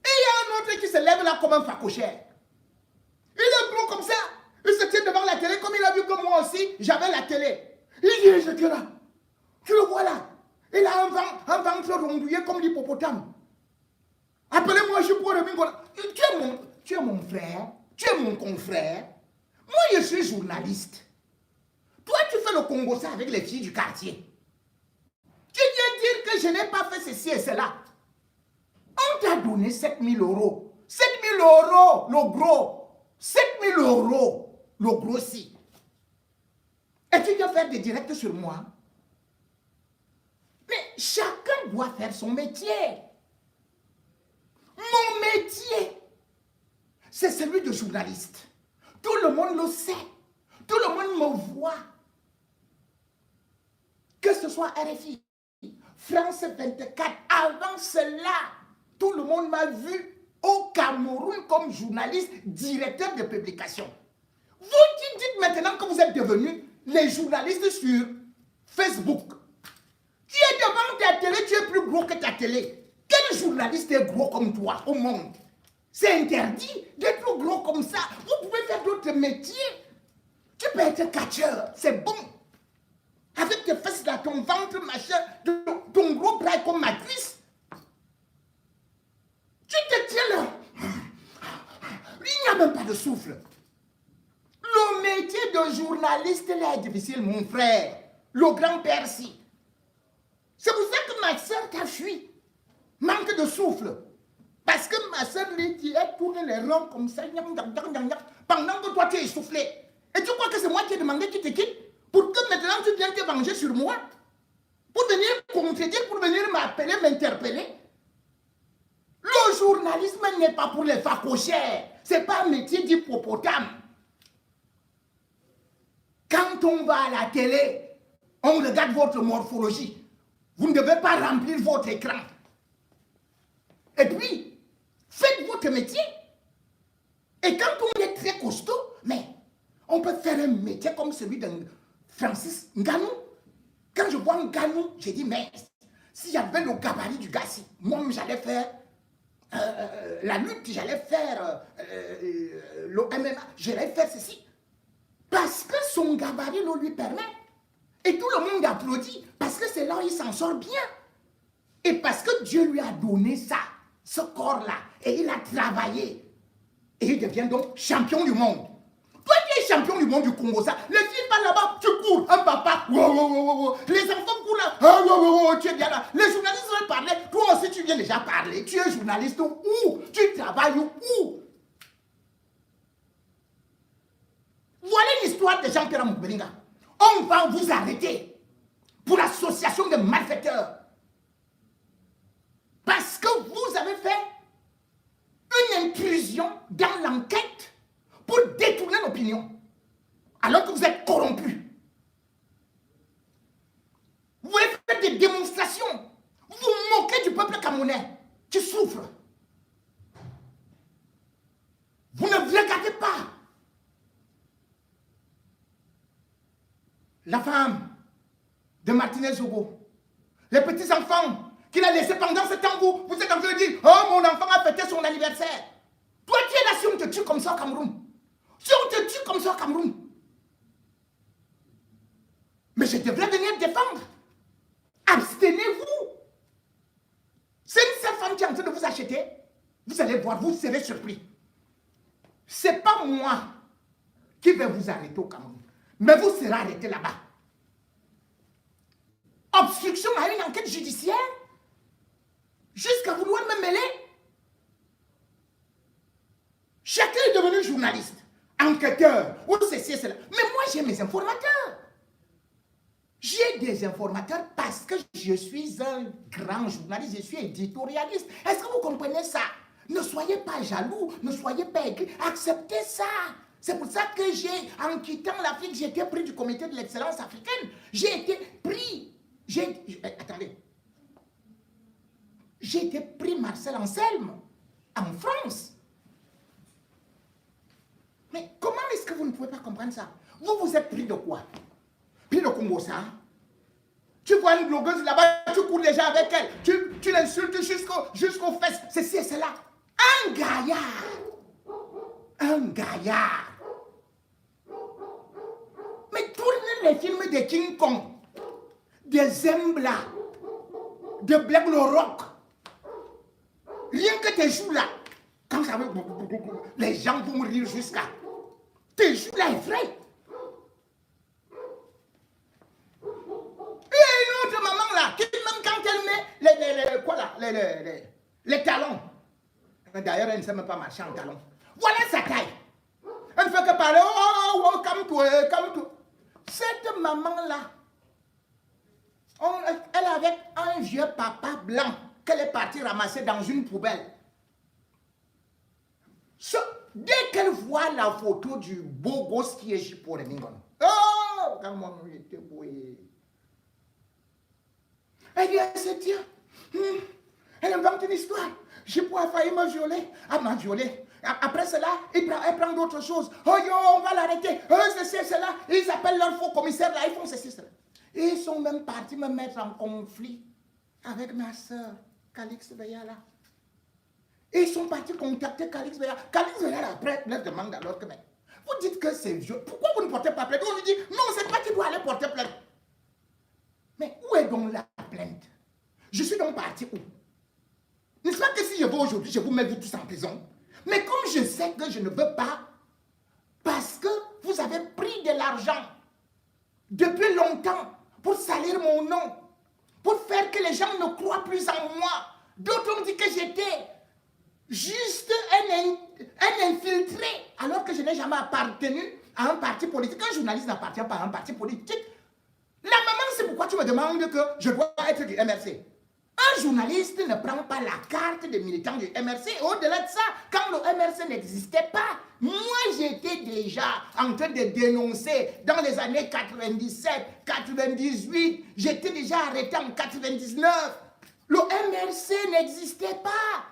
Et il y a un autre qui se lève là comme un facochère. Il est gros comme ça. Il se tient devant la télé comme il a vu que moi aussi, j'avais la télé. Il dit, j'étais là. Tu le vois là. Il a un ventre rondouillé comme l'hippopotame. Appelez-moi J.P. Remingono. Tu es mon frère. Tu es mon confrère. Moi, je suis journaliste. Toi, tu fais le Congo ça avec les filles du quartier. Tu viens dire que je n'ai pas fait ceci et cela. On t'a donné 7 000 €. 7 000 €, le gros. 7 000 €, le gros si. Et tu viens faire des directs sur moi. Mais chacun doit faire son métier. Mon métier, c'est celui de journaliste. Tout le monde le sait. Tout le monde me voit. Que ce soit RFI, France 24, avant cela, tout le monde m'a vu au Cameroun comme journaliste, directeur de publication. Vous qui dites maintenant que vous êtes devenus les journalistes sur Facebook. Tu es devant ta télé, tu es plus gros que ta télé. Quel journaliste est gros comme toi au monde? C'est interdit d'être gros comme ça. Vous pouvez faire d'autres métiers. Tu peux être catcheur, c'est bon. Avec tes fesses là, ton ventre, machin, ton gros bras est comme ma cuisse. Tu te tiens là. Il n'y a même pas de souffle. Le métier de journaliste là est difficile, mon frère. Le grand-père si. C'est pour ça que ma soeur t'a fui. Manque de souffle. Parce que ma soeur lui dit, elle tourne les ronds comme ça, pendant que toi tu es essoufflé. Et tu crois que c'est moi qui ai demandé que tu te quittes? Pour que maintenant tu viennes te venger sur moi? Pour venir contredire, pour venir m'appeler, m'interpeller? Le journalisme n'est pas pour les facochères. Ce n'est pas un métier d'hippopotame. Quand on va à la télé, on regarde votre morphologie. Vous ne devez pas remplir votre écran. Et puis, faites votre métier. Et quand on est très costaud, mais on peut faire un métier comme celui de Francis Ngannou. Quand je vois Ngannou, j'ai dit, mais s'il y avait le gabarit du gars, si moi j'allais faire la lutte, j'allais faire le MMA, j'allais faire ceci. Parce que son gabarit le lui permet. Et tout le monde applaudit parce que c'est là où il s'en sort bien. Et parce que Dieu lui a donné ça, ce corps-là, et il a travaillé. Et il devient donc champion du monde. Toi, tu es champion du monde du Congo, ça. Les filles parlent là-bas, tu cours, un papa, les enfants courent là, tu es bien là. Les journalistes veulent parler, toi aussi tu viens déjà parler. Tu es journaliste où? Tu travailles où? Voilà l'histoire de Jean-Pierre Moukbelinga. On va vous arrêter pour l'association de malfaiteurs. Parce que vous avez fait une intrusion dans l'enquête pour détourner l'opinion. Alors que vous êtes corrompus. Vous voulez faire des démonstrations. Vous vous moquez du peuple camerounais qui souffre. Vous ne regardez pas. La femme de Martinez Zogo, les petits-enfants qu'il a laissés pendant ce temps où vous êtes en train de dire « Oh, mon enfant a fêté son anniversaire ». Toi, tu es là si on te tue comme ça au Cameroun. Si on te tue comme ça au Cameroun. Mais je devrais venir défendre. Abstenez-vous. C'est une seule femme qui est en train de vous acheter. Vous allez voir, vous serez surpris. Ce n'est pas moi qui vais vous arrêter au Cameroun. Mais vous serez arrêté là-bas. Obstruction à une enquête judiciaire. Jusqu'à vouloir me mêler. Chacun est devenu journaliste, enquêteur, ou ceci et cela. Mais moi, j'ai mes informateurs. J'ai des informateurs parce que je suis un grand journaliste, je suis éditorialiste. Est-ce que vous comprenez ça? Ne soyez pas jaloux, ne soyez pas aigris, acceptez ça. C'est pour ça que en quittant l'Afrique, j'ai été pris du comité de l'excellence africaine. J'ai été pris, attendez, j'ai été pris Marcel Anselme en France. Mais comment est-ce que vous ne pouvez pas comprendre ça? Vous vous êtes pris de quoi? Pris de Congo, ça? Tu vois une blogueuse là-bas, tu cours déjà avec elle, tu l'insultes jusqu'aux fesses, ceci et cela. Un gaillard. Un gaillard. Mais tournez les films de King Kong, de Zembla, de Black le Rock. Rien que tes joues là, quand ça veut, les gens vont rire jusqu'à. Tes joues là effrayent. Et une autre maman là, qui même quand elle met les talons. D'ailleurs, elle ne sait même pas marcher en talons. Voilà sa taille. Elle ne fait que parler, oh, calme-toi, calme-toi. Cette maman-là, elle est avec un vieux papa blanc qu'elle est partie ramasser dans une poubelle. Dès qu'elle voit la photo du beau gosse qui est Jipo Remingon, oh, comment il était beau. Elle dit, elle se tient. Elle invente une histoire. Jipo a failli me violer. Elle m'a violé. Après cela, elle prend d'autres choses. Oh yo, on va l'arrêter. Oh, ceci, cela. Ils appellent leur faux commissaire là, ils font ceci, cela. Et ils sont même partis me mettre en conflit avec ma soeur, Calix Veya là. Et ils sont partis contacter Calix Veya. Calix Veya après leur demande alors que, mais vous dites que c'est vieux. Pourquoi vous ne portez pas plainte? On lui dit, non, c'est toi qui dois aller porter plainte. Mais où est donc la plainte? Je suis allons partir où? N'est-ce pas que si je vais aujourd'hui, je vous mets vous tous en prison? Mais comme je sais que je ne veux pas, parce que vous avez pris de l'argent depuis longtemps pour salir mon nom, pour faire que les gens ne croient plus en moi. D'autres ont dit que j'étais juste un infiltré, alors que je n'ai jamais appartenu à un parti politique. Un journaliste n'appartient pas à un parti politique. La maman, c'est pourquoi tu me demandes que je dois être du MRC. Un journaliste ne prend pas la carte des militants du MRC. Au-delà de ça, quand le MRC n'existait pas, moi j'étais déjà en train de dénoncer dans les années 97, 98. J'étais déjà arrêté en 99. Le MRC n'existait pas.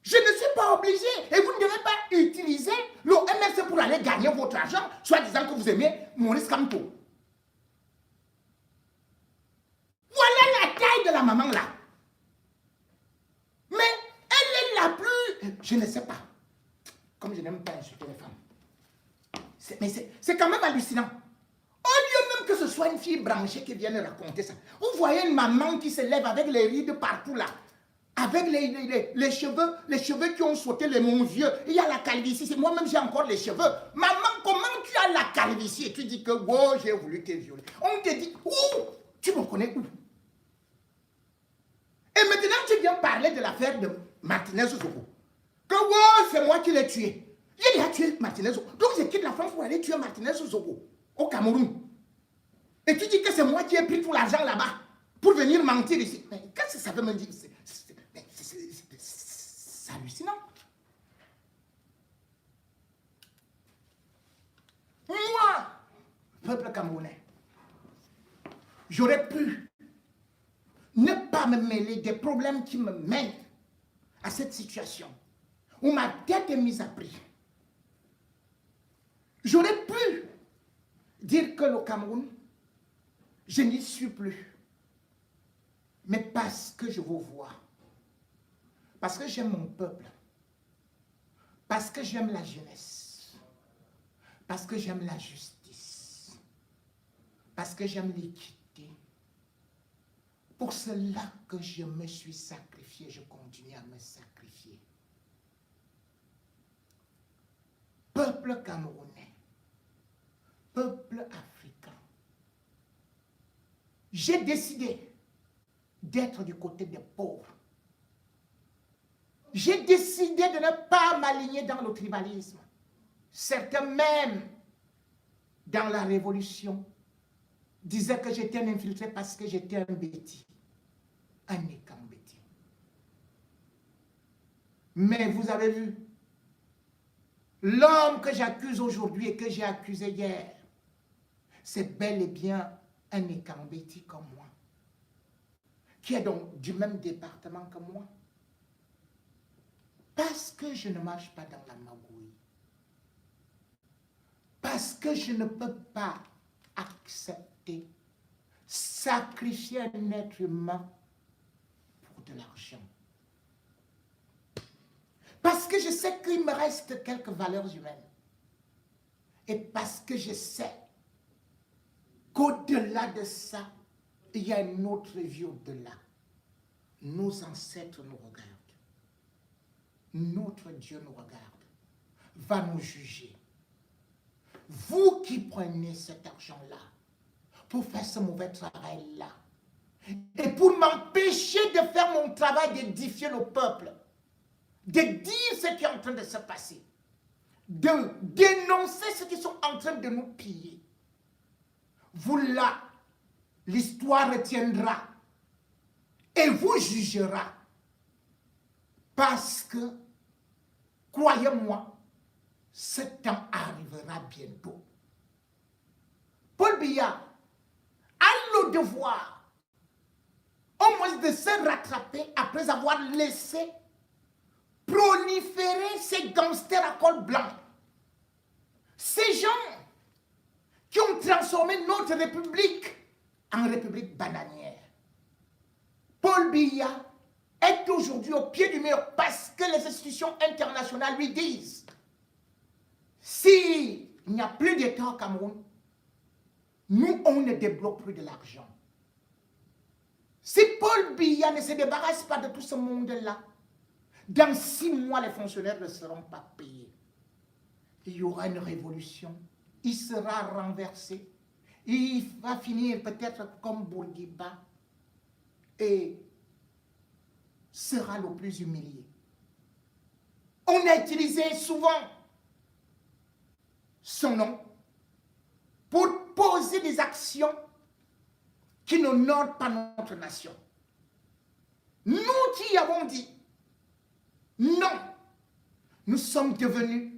Je ne suis pas obligé. Et vous ne devez pas utiliser le MRC pour aller gagner votre argent, soit disant que vous aimez Maurice Kamto. Voilà la taille de la maman là. Mais elle est la plus... Je ne sais pas. Comme je n'aime pas insulter les femmes. Mais c'est quand même hallucinant. Au lieu même que ce soit une fille branchée qui vienne raconter ça. Vous voyez une maman qui se lève avec les rides partout là. Avec les cheveux qui ont sauté, les mon vieux. Il y a la calvitie. Moi-même, j'ai encore les cheveux. Maman, comment tu as la calvitie? Et tu dis que, wow, j'ai voulu te violer. On te dit, où? Tu me connais où? Et maintenant, tu viens parler de l'affaire de Martinez Zogo. Que, wow, c'est moi qui l'ai tué. J'ai déjà tué Martinez Zogo. Donc, je quitte la France pour aller tuer Martinez Zogo au Cameroun. Et tu dis que c'est moi qui ai pris tout l'argent là-bas pour venir mentir ici. Mais qu'est-ce que ça veut me dire? C'est hallucinant. Moi, peuple camerounais, j'aurais pu ne pas me mêler des problèmes qui me mènent à cette situation où ma tête est mise à prix. J'aurais pu dire que le Cameroun, je n'y suis plus. Mais parce que je vous vois, parce que j'aime mon peuple, parce que j'aime la jeunesse, parce que j'aime la justice, parce que j'aime l'équité. Pour cela que je me suis sacrifié, je continue à me sacrifier. Peuple camerounais, peuple africain, j'ai décidé d'être du côté des pauvres. J'ai décidé de ne pas m'aligner dans le tribalisme. Certains même, dans la révolution, disaient que j'étais un infiltré parce que j'étais un bêtis, un écambéti. Mais vous avez vu, l'homme que j'accuse aujourd'hui et que j'ai accusé hier, c'est bel et bien un écambéti comme moi, qui est donc du même département que moi. Parce que je ne marche pas dans la magouille. Parce que je ne peux pas accepter, sacrifier un être humain pour de l'argent. Parce que je sais qu'il me reste quelques valeurs humaines. Et parce que je sais qu'au-delà de ça, il y a une autre vie au-delà. Nos ancêtres nous regardent. Notre Dieu nous regarde, va nous juger. Vous qui prenez cet argent-là pour faire ce mauvais travail-là et pour m'empêcher de faire mon travail d'édifier le peuple, de dire ce qui est en train de se passer, de dénoncer ceux qui sont en train de nous piller. Vous là, l'histoire retiendra et vous jugera. Parce que, croyez-moi, ce temps arrivera bientôt. Paul Biya a le devoir, au moins de se rattraper après avoir laissé proliférer ces gangsters à col blanc. Ces gens qui ont transformé notre République en République bananière. Paul Biya est aujourd'hui au pied du mur parce que les institutions internationales lui disent s'il n'y a plus d'État au Cameroun, nous, on ne débloque plus de l'argent. Si Paul Biya ne se débarrasse pas de tout ce monde-là, dans 6 mois, les fonctionnaires ne seront pas payés. Il y aura une révolution. Il sera renversé. Il va finir peut-être comme Bourguiba et sera le plus humilié. On a utilisé souvent son nom pour poser des actions qui n'honorent pas notre nation. Nous qui avons dit non, nous sommes devenus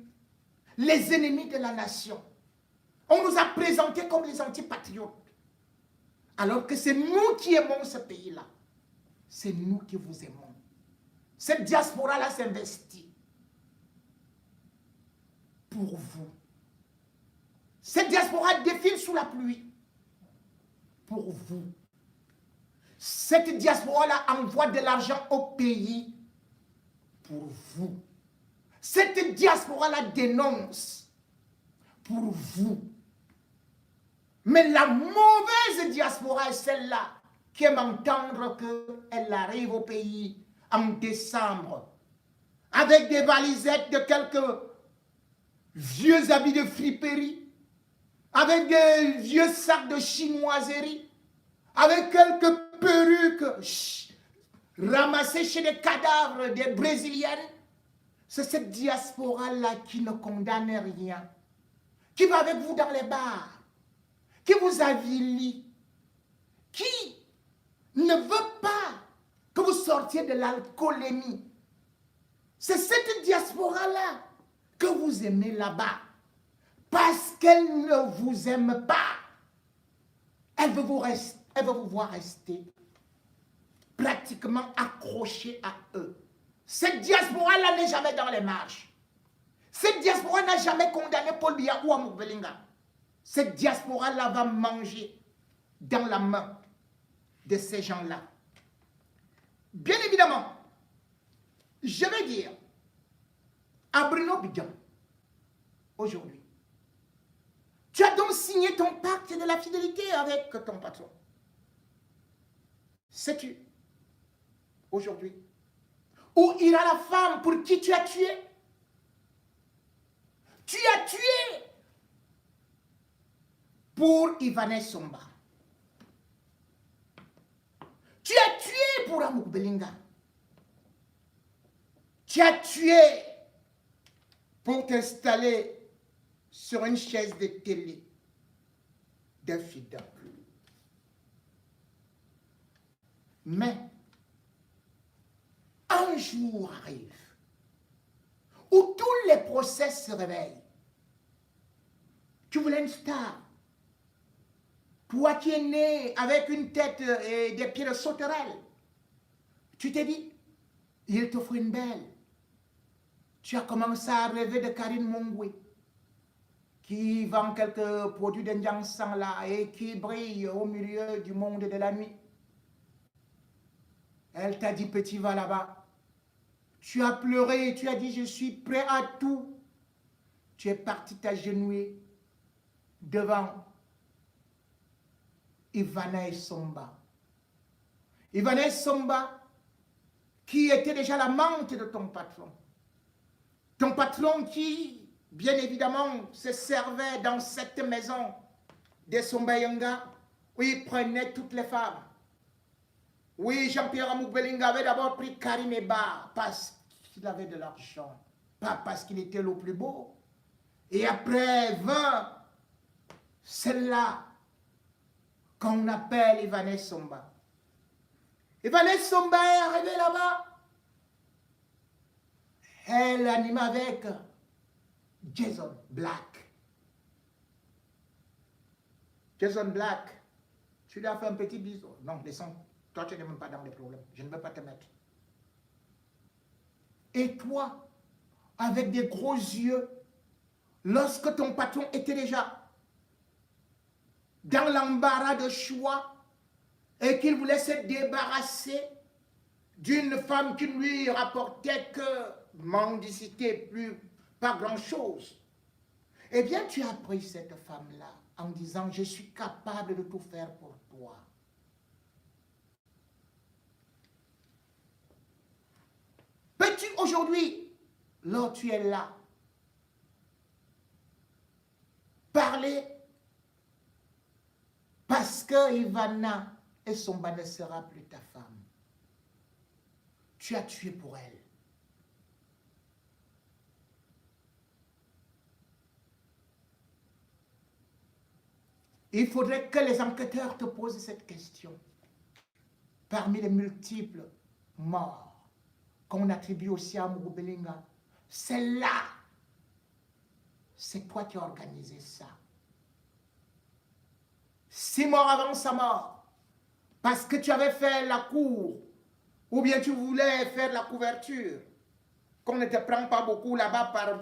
les ennemis de la nation. On nous a présentés comme les antipatriotes. Alors que c'est nous qui aimons ce pays-là. C'est nous qui vous aimons. Cette diaspora-là s'investit pour vous. Cette diaspora défile sous la pluie pour vous. Cette diaspora-là envoie de l'argent au pays pour vous. Cette diaspora-là dénonce pour vous. Mais la mauvaise diaspora est celle-là qui aime entendre qu'elle arrive au pays en décembre avec des valisettes de quelques vieux habits de friperie, avec des vieux sacs de chinoiserie, avec quelques perruques ramassées chez des cadavres des Brésiliennes. C'est cette diaspora-là qui ne condamne rien, qui va avec vous dans les bars, qui vous avilit, qui ne veut pas que vous sortiez de l'alcoolémie. C'est cette diaspora-là que vous aimez là-bas. Parce qu'elle ne vous aime pas. Elle veut vous voir rester pratiquement accroché à eux. Cette diaspora-là n'est jamais dans les marches. Cette diaspora n'a jamais condamné Paul Biya ou Amouk Belinga. Cette diaspora-là va manger dans la main de ces gens-là. Bien évidemment, je vais dire à Bruno Bidjan, aujourd'hui, tu as donc signé ton pacte de la fidélité avec ton patron. Sais-tu, aujourd'hui, où ira la femme pour qui tu as tué? Tu as tué pour Ivanez Somba. Tu as tué pour Amouk Belinga. Tu as tué pour t'installer sur une chaise de télé d'un fidèle. Mais un jour arrive où tous les procès se réveillent. Tu voulais une star. Toi qui es né avec une tête et des pieds de sauterelle. Tu t'es dit, il t'offre une belle. Tu as commencé à rêver de Karine Mongwe, qui vend quelques produits d'Indian là et qui brille au milieu du monde de la nuit. Elle t'a dit, petit, va là-bas. Tu as pleuré, tu as dit, je suis prêt à tout. Tu es parti t'agenouiller devant Ivanez Somba. Ivanez Somba, qui était déjà l'amante de ton patron. Ton patron qui, bien évidemment, se servait dans cette maison de Sombayanga, où il prenait toutes les femmes. Oui, Jean-Pierre Amouk Belinga avait d'abord pris Karim Eba parce qu'il avait de l'argent, pas parce qu'il était le plus beau. Et après 20, celle-là qu'on appelle Ivanez Somba. Ivanez Somba est arrivée là-bas. Elle anime avec Jason Black. Jason Black, tu lui as fait un petit bisou. Non, descends. Toi, tu n'es même pas dans les problèmes. Je ne veux pas te mettre. Et toi, avec des gros yeux, lorsque ton patron était déjà dans l'embarras de choix et qu'il voulait se débarrasser d'une femme qui ne lui rapportait que mendicité, pas grand-chose, eh bien, tu as pris cette femme-là en disant, je suis capable de tout faire pour toi. veux-tu aujourd'hui, là tu es là, parler parce que Ivana et Somba ne sera plus ta femme. Tu as tué pour elle. Il faudrait que les enquêteurs te posent cette question. Parmi les multiples morts qu'on attribue aussi à Mugubelinga, celle-là, c'est toi qui as organisé ça. 6 morts avant sa mort, parce que tu avais fait la cour, ou bien tu voulais faire la couverture, qu'on ne te prend pas beaucoup là-bas par...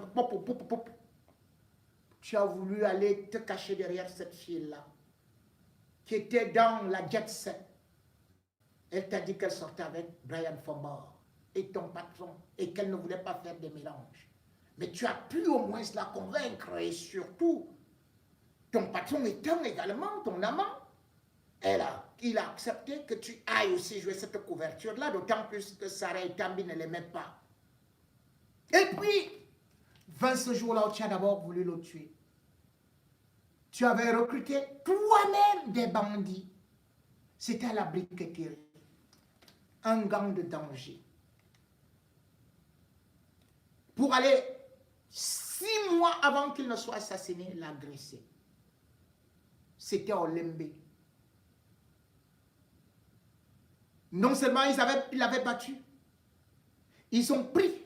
Tu as voulu aller te cacher derrière cette fille-là, qui était dans la jet set. Elle t'a dit qu'elle sortait avec Brian Fombor et ton patron, et qu'elle ne voulait pas faire des mélanges. Mais tu as pu au moins la convaincre, et surtout, ton patron étant également ton amant, il a accepté que tu ailles aussi jouer cette couverture-là, d'autant plus que Sarah et Tambi ne l'aimaient pas. Et puis, 20 ce jour-là, tu as d'abord voulu le tuer. Tu avais recruté toi-même des bandits. C'était à la briqueterie. Un gang de danger. Pour aller 6 mois avant qu'il ne soit assassiné, l'agresser. C'était au Lembe. Non seulement ils l'avaient battu, ils ont pris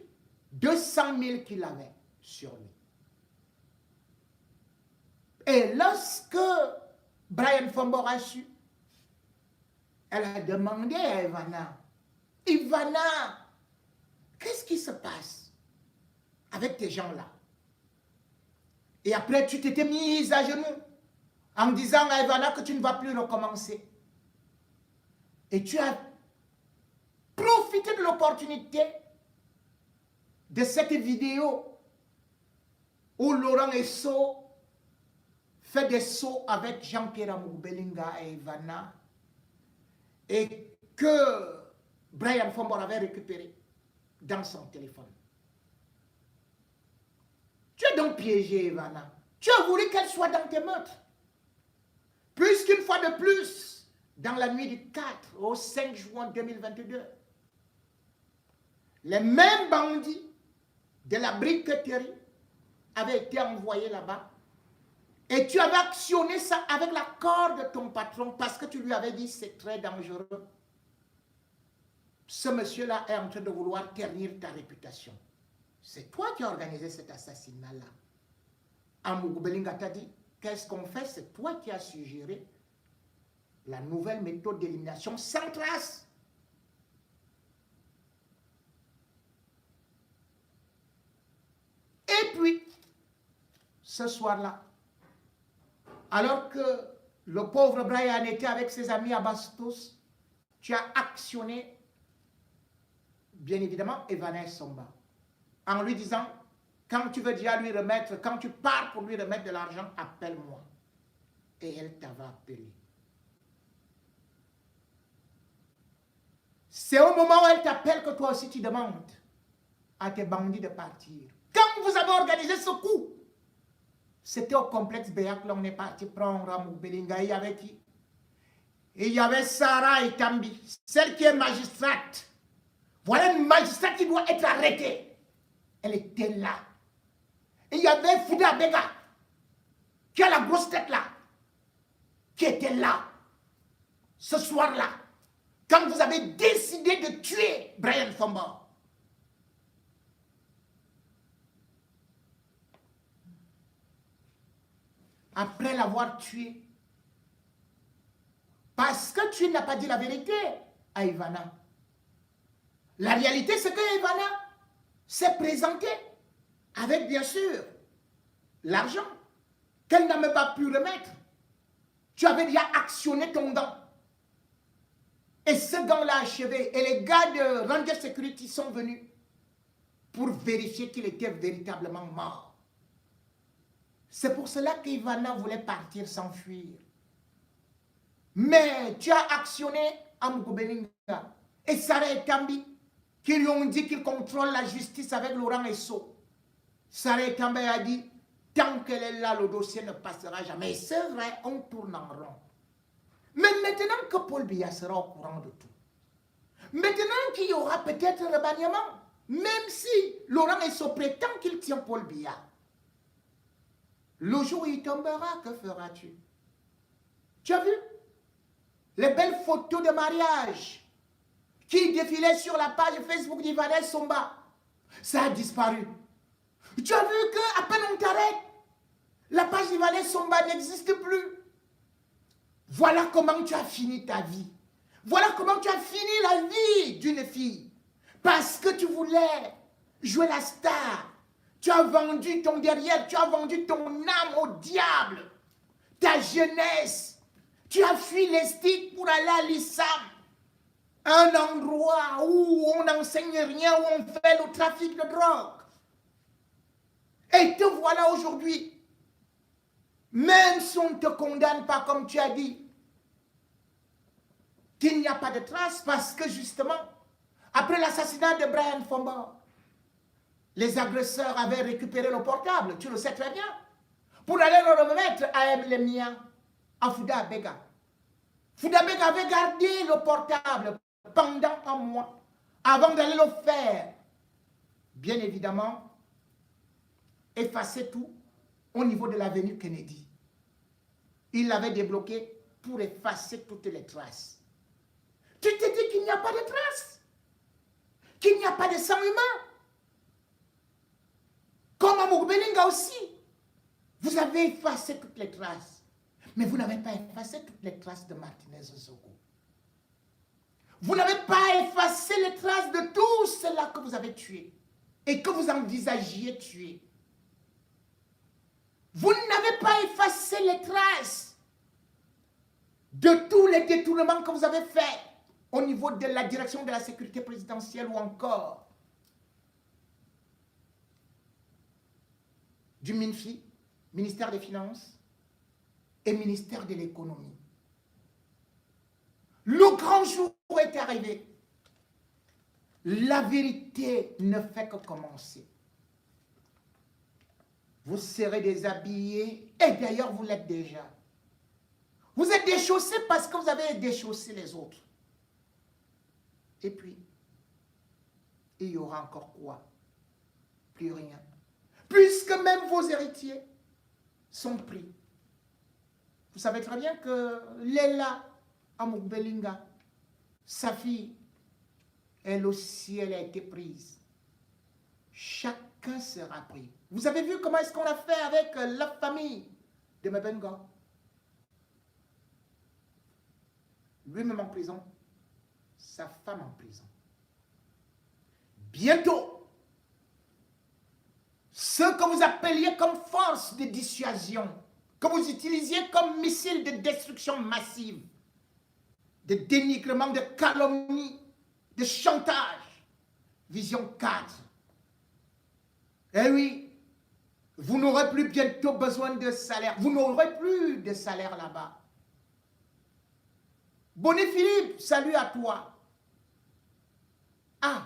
200 000 qu'il avait sur lui. Et lorsque Brian Fombor a su, elle a demandé à Ivana, Ivana, qu'est-ce qui se passe avec tes gens-là? Et après, tu t'étais mise à genoux en disant à Ivana que tu ne vas plus recommencer. Et tu as profité de l'opportunité de cette vidéo où Laurent Esso fait des sauts avec Jean-Pierre Mugubelinga et Ivana et que Brian Fombor avait récupéré dans son téléphone. Tu as donc piégé Ivana. Tu as voulu qu'elle soit dans tes meurtres. Puisqu'une fois de plus, dans la nuit du 4 au 5 juin 2022, les mêmes bandits de la briqueterie avaient été envoyés là-bas. Et tu avais actionné ça avec l'accord de ton patron parce que tu lui avais dit c'est très dangereux. Ce monsieur-là est en train de vouloir ternir ta réputation. C'est toi qui as organisé cet assassinat-là. Mugubelinga t'a dit, qu'est-ce qu'on fait? C'est toi qui as suggéré la nouvelle méthode d'élimination sans trace. Et puis, ce soir-là, alors que le pauvre Brian était avec ses amis à Bastos, tu as actionné, bien évidemment, Ivana Somba, en lui disant, quand tu veux déjà lui remettre, quand tu pars pour lui remettre de l'argent, appelle-moi. Et elle t'avait appelé. C'est au moment où elle t'appelle que toi aussi tu demandes à tes bandits de partir. Quand vous avez organisé ce coup, c'était au complexe Béac, là on est parti prendre Mugubelinga. Il y avait qui? Et il y avait Sarah et Tambi, celle qui est magistrate. Voilà une magistrate qui doit être arrêtée. Elle était là. Et il y avait Fouda Bega, qui a la grosse tête là, qui était là, ce soir-là, quand vous avez décidé de tuer Brian Fombor. Après l'avoir tué, parce que tu n'as pas dit la vérité à Ivana. La réalité, c'est que Ivana s'est présentée avec, bien sûr, l'argent qu'elle n'a même pas pu remettre. Tu avais déjà actionné ton gant. Et ce gant-là achevé, et les gars de Ranger Security sont venus pour vérifier qu'il était véritablement mort. C'est pour cela qu'Ivana voulait partir, s'enfuir. Mais tu as actionné Mugubelinga et Sarah et Tambi qui lui ont dit qu'ils contrôlent la justice avec Laurent Esso. Sarah Tambe a dit, tant qu'elle est là, le dossier ne passera jamais. C'est vrai, on tourne en rond. Mais maintenant que Paul Biya sera au courant de tout, maintenant qu'il y aura peut-être un remaniement, même si Laurent Esso prétend qu'il tient Paul Biya, le jour où il tombera, que feras-tu? Tu as vu les belles photos de mariage qui défilaient sur la page Facebook d'Ivanel Somba? Ça a disparu. Tu as vu qu'à peine on t'arrête, la page d'Ivanel Somba n'existe plus. Voilà comment tu as fini ta vie. Voilà comment tu as fini la vie d'une fille. Parce que tu voulais jouer la star. Tu as vendu ton derrière, tu as vendu ton âme au diable. Ta jeunesse. Tu as fui les sticks pour aller à l'ISAM. Un endroit où on n'enseigne rien, où on fait le trafic de drogue. Et te voilà aujourd'hui. Même si on ne te condamne pas comme tu as dit, qu'il n'y a pas de traces parce que justement, après l'assassinat de Brian Fomba, les agresseurs avaient récupéré le portable, tu le sais très bien, pour aller le remettre à Lemia, à Fouda Bega. Fouda Bega avait gardé le portable pendant un mois avant d'aller le faire. Bien évidemment, effacer tout au niveau de l'avenue Kennedy. Il l'avait débloqué pour effacer toutes les traces. Tu te dis qu'il n'y a pas de traces, qu'il n'y a pas de sang humain. Comme à Mugbelinga aussi, vous avez effacé toutes les traces. Mais vous n'avez pas effacé toutes les traces de Martinez Zogo. Vous n'avez pas effacé les traces de tous ceux-là que vous avez tués et que vous envisagiez tuer. Vous n'avez pas effacé les traces de tous les détournements que vous avez faits au niveau de la direction de la sécurité présidentielle ou encore du MINFI, ministère des Finances et ministère de l'Économie. Le grand jour est arrivé. La vérité ne fait que commencer. Vous serez déshabillés, et d'ailleurs vous l'êtes déjà. Vous êtes déchaussés parce que vous avez déchaussé les autres. Et puis, il y aura encore quoi? Plus rien. Puisque même vos héritiers sont pris. Vous savez très bien que Léla Amugbelinga, sa fille, elle aussi, elle a été prise. Chacun sera pris. Vous avez vu comment est-ce qu'on a fait avec la famille de Mebenga? Lui-même en prison, sa femme en prison. Bientôt, ce que vous appeliez comme force de dissuasion, que vous utilisiez comme missile de destruction massive, de dénigrement, de calomnie, de chantage, vision 4. Eh oui, vous n'aurez plus bientôt besoin de salaire. Vous n'aurez plus de salaire là-bas. Bonnet Philippe, salut à toi. Ah,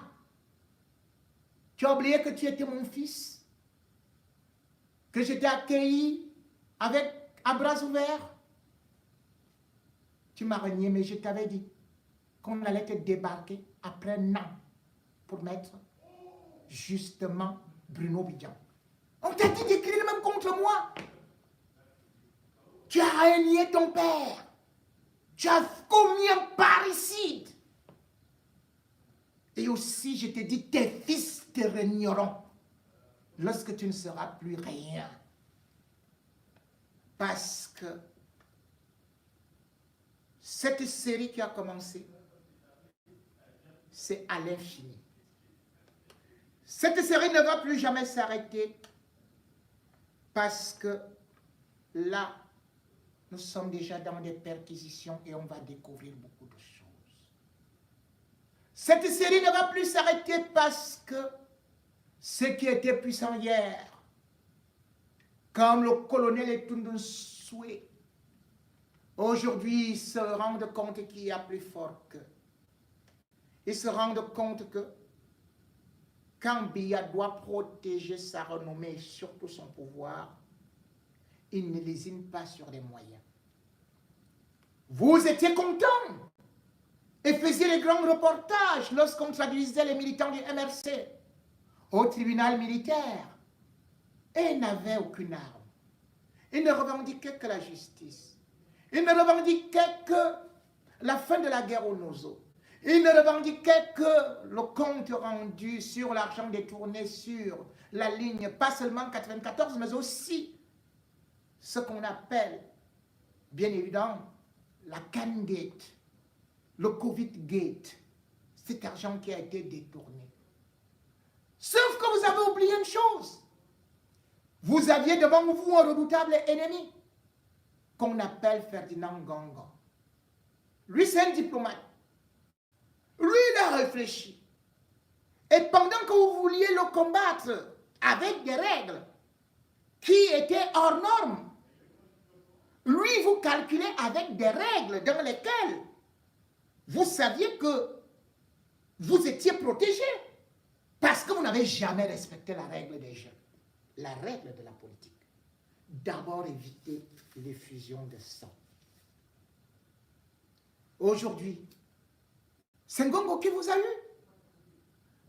tu as oublié que tu étais mon fils? Que je t'ai accueilli à bras ouverts? Tu m'as renié, mais je t'avais dit qu'on allait te débarquer après un an pour mettre justement Bruno Bidjan. On t'a dit d'écrire même contre moi. Tu as renié ton père. Tu as commis un parricide. Et aussi, je t'ai dit, tes fils te régneront lorsque tu ne seras plus rien. Parce que cette série qui a commencé, c'est à l'infini. Cette série ne va plus jamais s'arrêter parce que là, nous sommes déjà dans des perquisitions et on va découvrir beaucoup de choses. Cette série ne va plus s'arrêter parce que ceux qui étaient puissants hier, comme le colonel Etundun Soué, aujourd'hui ils se rendent compte qu'il y a plus fort qu'eux. Ils se rendent compte que quand Biya doit protéger sa renommée et surtout son pouvoir, il ne lésine pas sur les moyens. Vous étiez content et faisiez les grands reportages lorsqu'on traduisait les militants du MRC au tribunal militaire. Et ils n'avaient aucune arme. Ils ne revendiquaient que la justice. Ils ne revendiquaient que la fin de la guerre au Nozo. Ils ne revendiquaient que le compte rendu sur l'argent détourné sur la ligne, pas seulement 94, mais aussi ce qu'on appelle, bien évidemment, la Can Gate, le Covid Gate, cet argent qui a été détourné. Sauf que vous avez oublié une chose. Vous aviez devant vous un redoutable ennemi qu'on appelle Ferdinand Ganga. Lui, c'est un diplomate. Lui, il a réfléchi. Et pendant que vous vouliez le combattre avec des règles qui étaient hors normes, lui, vous calculez avec des règles dans lesquelles vous saviez que vous étiez protégé parce que vous n'avez jamais respecté la règle des jeux, la règle de la politique. D'abord, éviter l'effusion de sang. Aujourd'hui, c'est Ngongo qui vous a eu.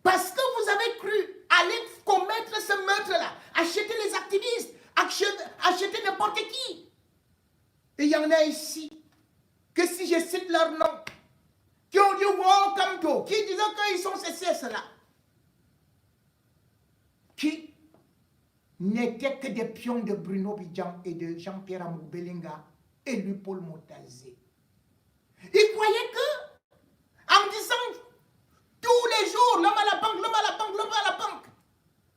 Parce que vous avez cru aller commettre ce meurtre-là, acheter les activistes, acheter n'importe qui. Et il y en a ici, que si je cite leur nom, qui ont dit welcome to, qui disaient qu'ils sont ceci et cela, qui n'étaient que des pions de Bruno Bidjan et de Jean-Pierre Amour Belinga et lui Paul Motazé. Ils croyaient que, en disant tous les jours, l'homme à la banque, l'homme à la banque, l'homme à la banque,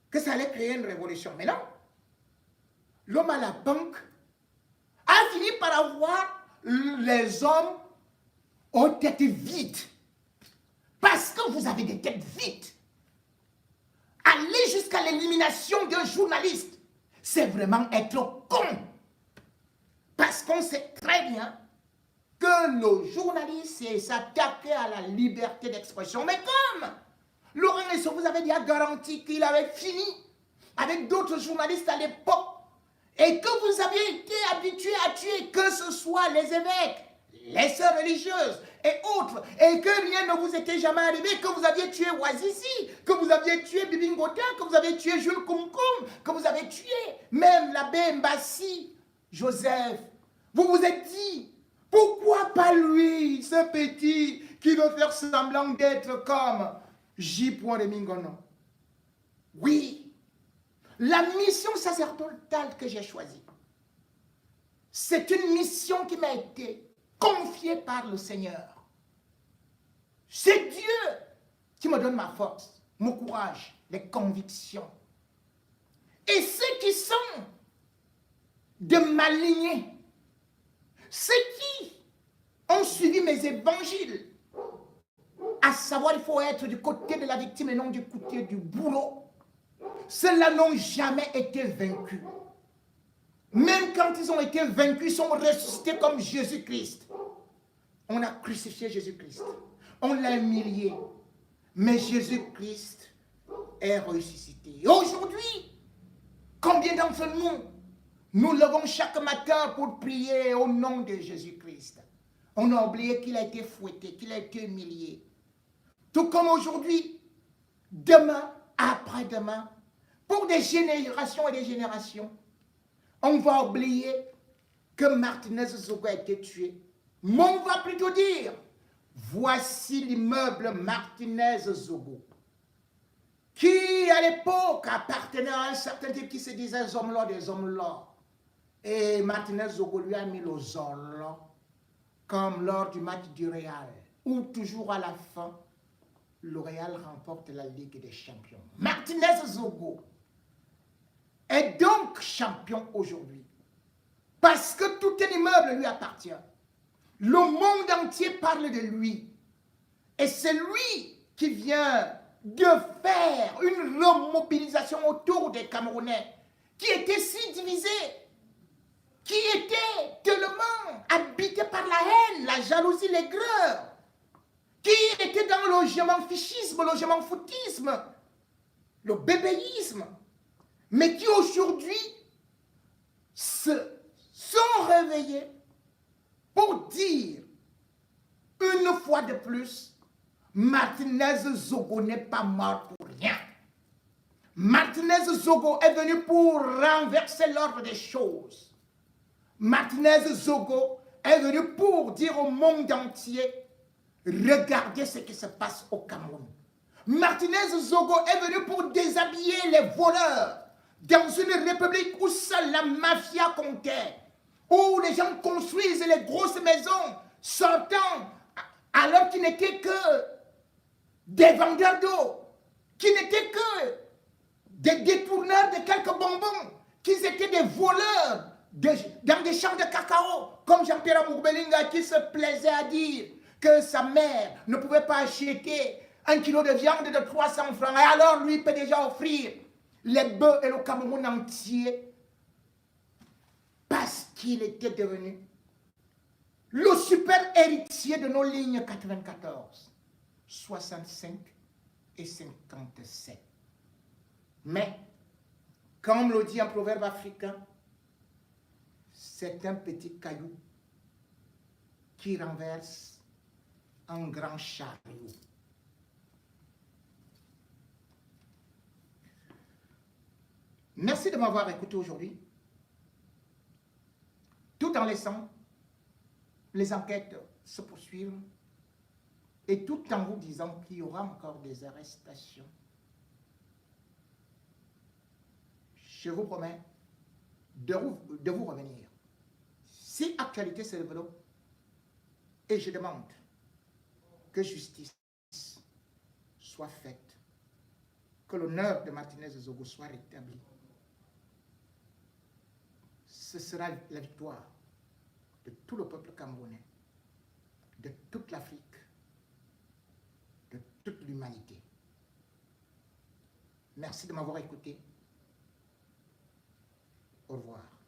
que ça allait créer une révolution. Mais non, l'homme à la banque a fini par avoir les hommes aux têtes vides. Parce que vous avez des têtes vides. Aller jusqu'à l'élimination d'un journaliste, c'est vraiment être con. Parce qu'on sait très bien que le journaliste s'attaquait à la liberté d'expression. Mais comme Laurent Esso vous avait déjà garanti qu'il avait fini avec d'autres journalistes à l'époque, et que vous aviez été habitué à tuer, que ce soit les évêques, les sœurs religieuses et autres, et que rien ne vous était jamais arrivé, que vous aviez tué Ouazizi, que vous aviez tué Bibi Ngota, que vous avez tué Jules Koumkoum, que vous avez tué même l'abbé Mbassi, Joseph. Vous vous êtes dit, pourquoi pas lui, ce petit qui veut faire semblant d'être comme J. Remingono? Oui. La mission sacerdotale que j'ai choisie, c'est une mission qui m'a été confiée par le Seigneur. C'est Dieu qui me donne ma force, mon courage, les convictions. Et ceux qui sont de ma lignée, ceux qui ont suivi mes évangiles, à savoir il faut être du côté de la victime et non du côté du bourreau, ceux-là n'ont jamais été vaincus. Même quand ils ont été vaincus, ils sont ressuscités comme Jésus-Christ. On a crucifié Jésus-Christ. On l'a humilié. Mais Jésus-Christ est ressuscité. Aujourd'hui, combien d'entre nous, nous levons chaque matin pour prier au nom de Jésus-Christ? On a oublié qu'il a été fouetté, qu'il a été humilié. Tout comme aujourd'hui, demain, après-demain, pour des générations et des générations, on va oublier que Martinez Zogo a été tué. Mais on va plutôt dire, voici l'immeuble Martinez Zogo, qui à l'époque appartenait à un certain type qui se disait Zomlo des Zomlo. Et Martinez Zogo lui a mis le Zomlo, comme lors du match du Real, où toujours à la fin, le Real remporte la Ligue des Champions. Martinez Zogo est donc champion aujourd'hui. Parce que tout un immeuble lui appartient. Le monde entier parle de lui. Et c'est lui qui vient de faire une remobilisation autour des Camerounais qui étaient si divisés, qui étaient tellement habités par la haine, la jalousie, l'aigreur, qui étaient dans le logement fichisme, le logement foutisme, le bébéisme, mais qui aujourd'hui se sont réveillés pour dire une fois de plus, Martinez Zogo n'est pas mort pour rien. Martinez Zogo est venu pour renverser l'ordre des choses. Martinez Zogo est venu pour dire au monde entier, regardez ce qui se passe au Cameroun. Martinez Zogo est venu pour déshabiller les voleurs dans une république où seule la mafia comptait, où les gens construisent les grosses maisons sortant alors qu'ils n'étaient que des vendeurs d'eau, qui n'étaient que des détourneurs de quelques bonbons, qu'ils étaient des voleurs dans des champs de cacao, comme Jean-Pierre Mourbelinga qui se plaisait à dire que sa mère ne pouvait pas acheter 1 kilo de viande de 300 francs, et alors lui peut déjà offrir les bœufs et le Cameroun entier, parce qu'il était devenu le super héritier de nos lignes 94, 65 et 57. Mais, comme le dit un proverbe africain, c'est un petit caillou qui renverse un grand chariot. Merci de m'avoir écouté aujourd'hui, tout en laissant les enquêtes se poursuivre et tout en vous disant qu'il y aura encore des arrestations. Je vous promets de vous revenir. Si actualité se développe, et je demande que justice soit faite, que l'honneur de Martinez Zogo soit rétabli, ce sera la victoire de tout le peuple camerounais, de toute l'Afrique, de toute l'humanité. Merci de m'avoir écouté. Au revoir.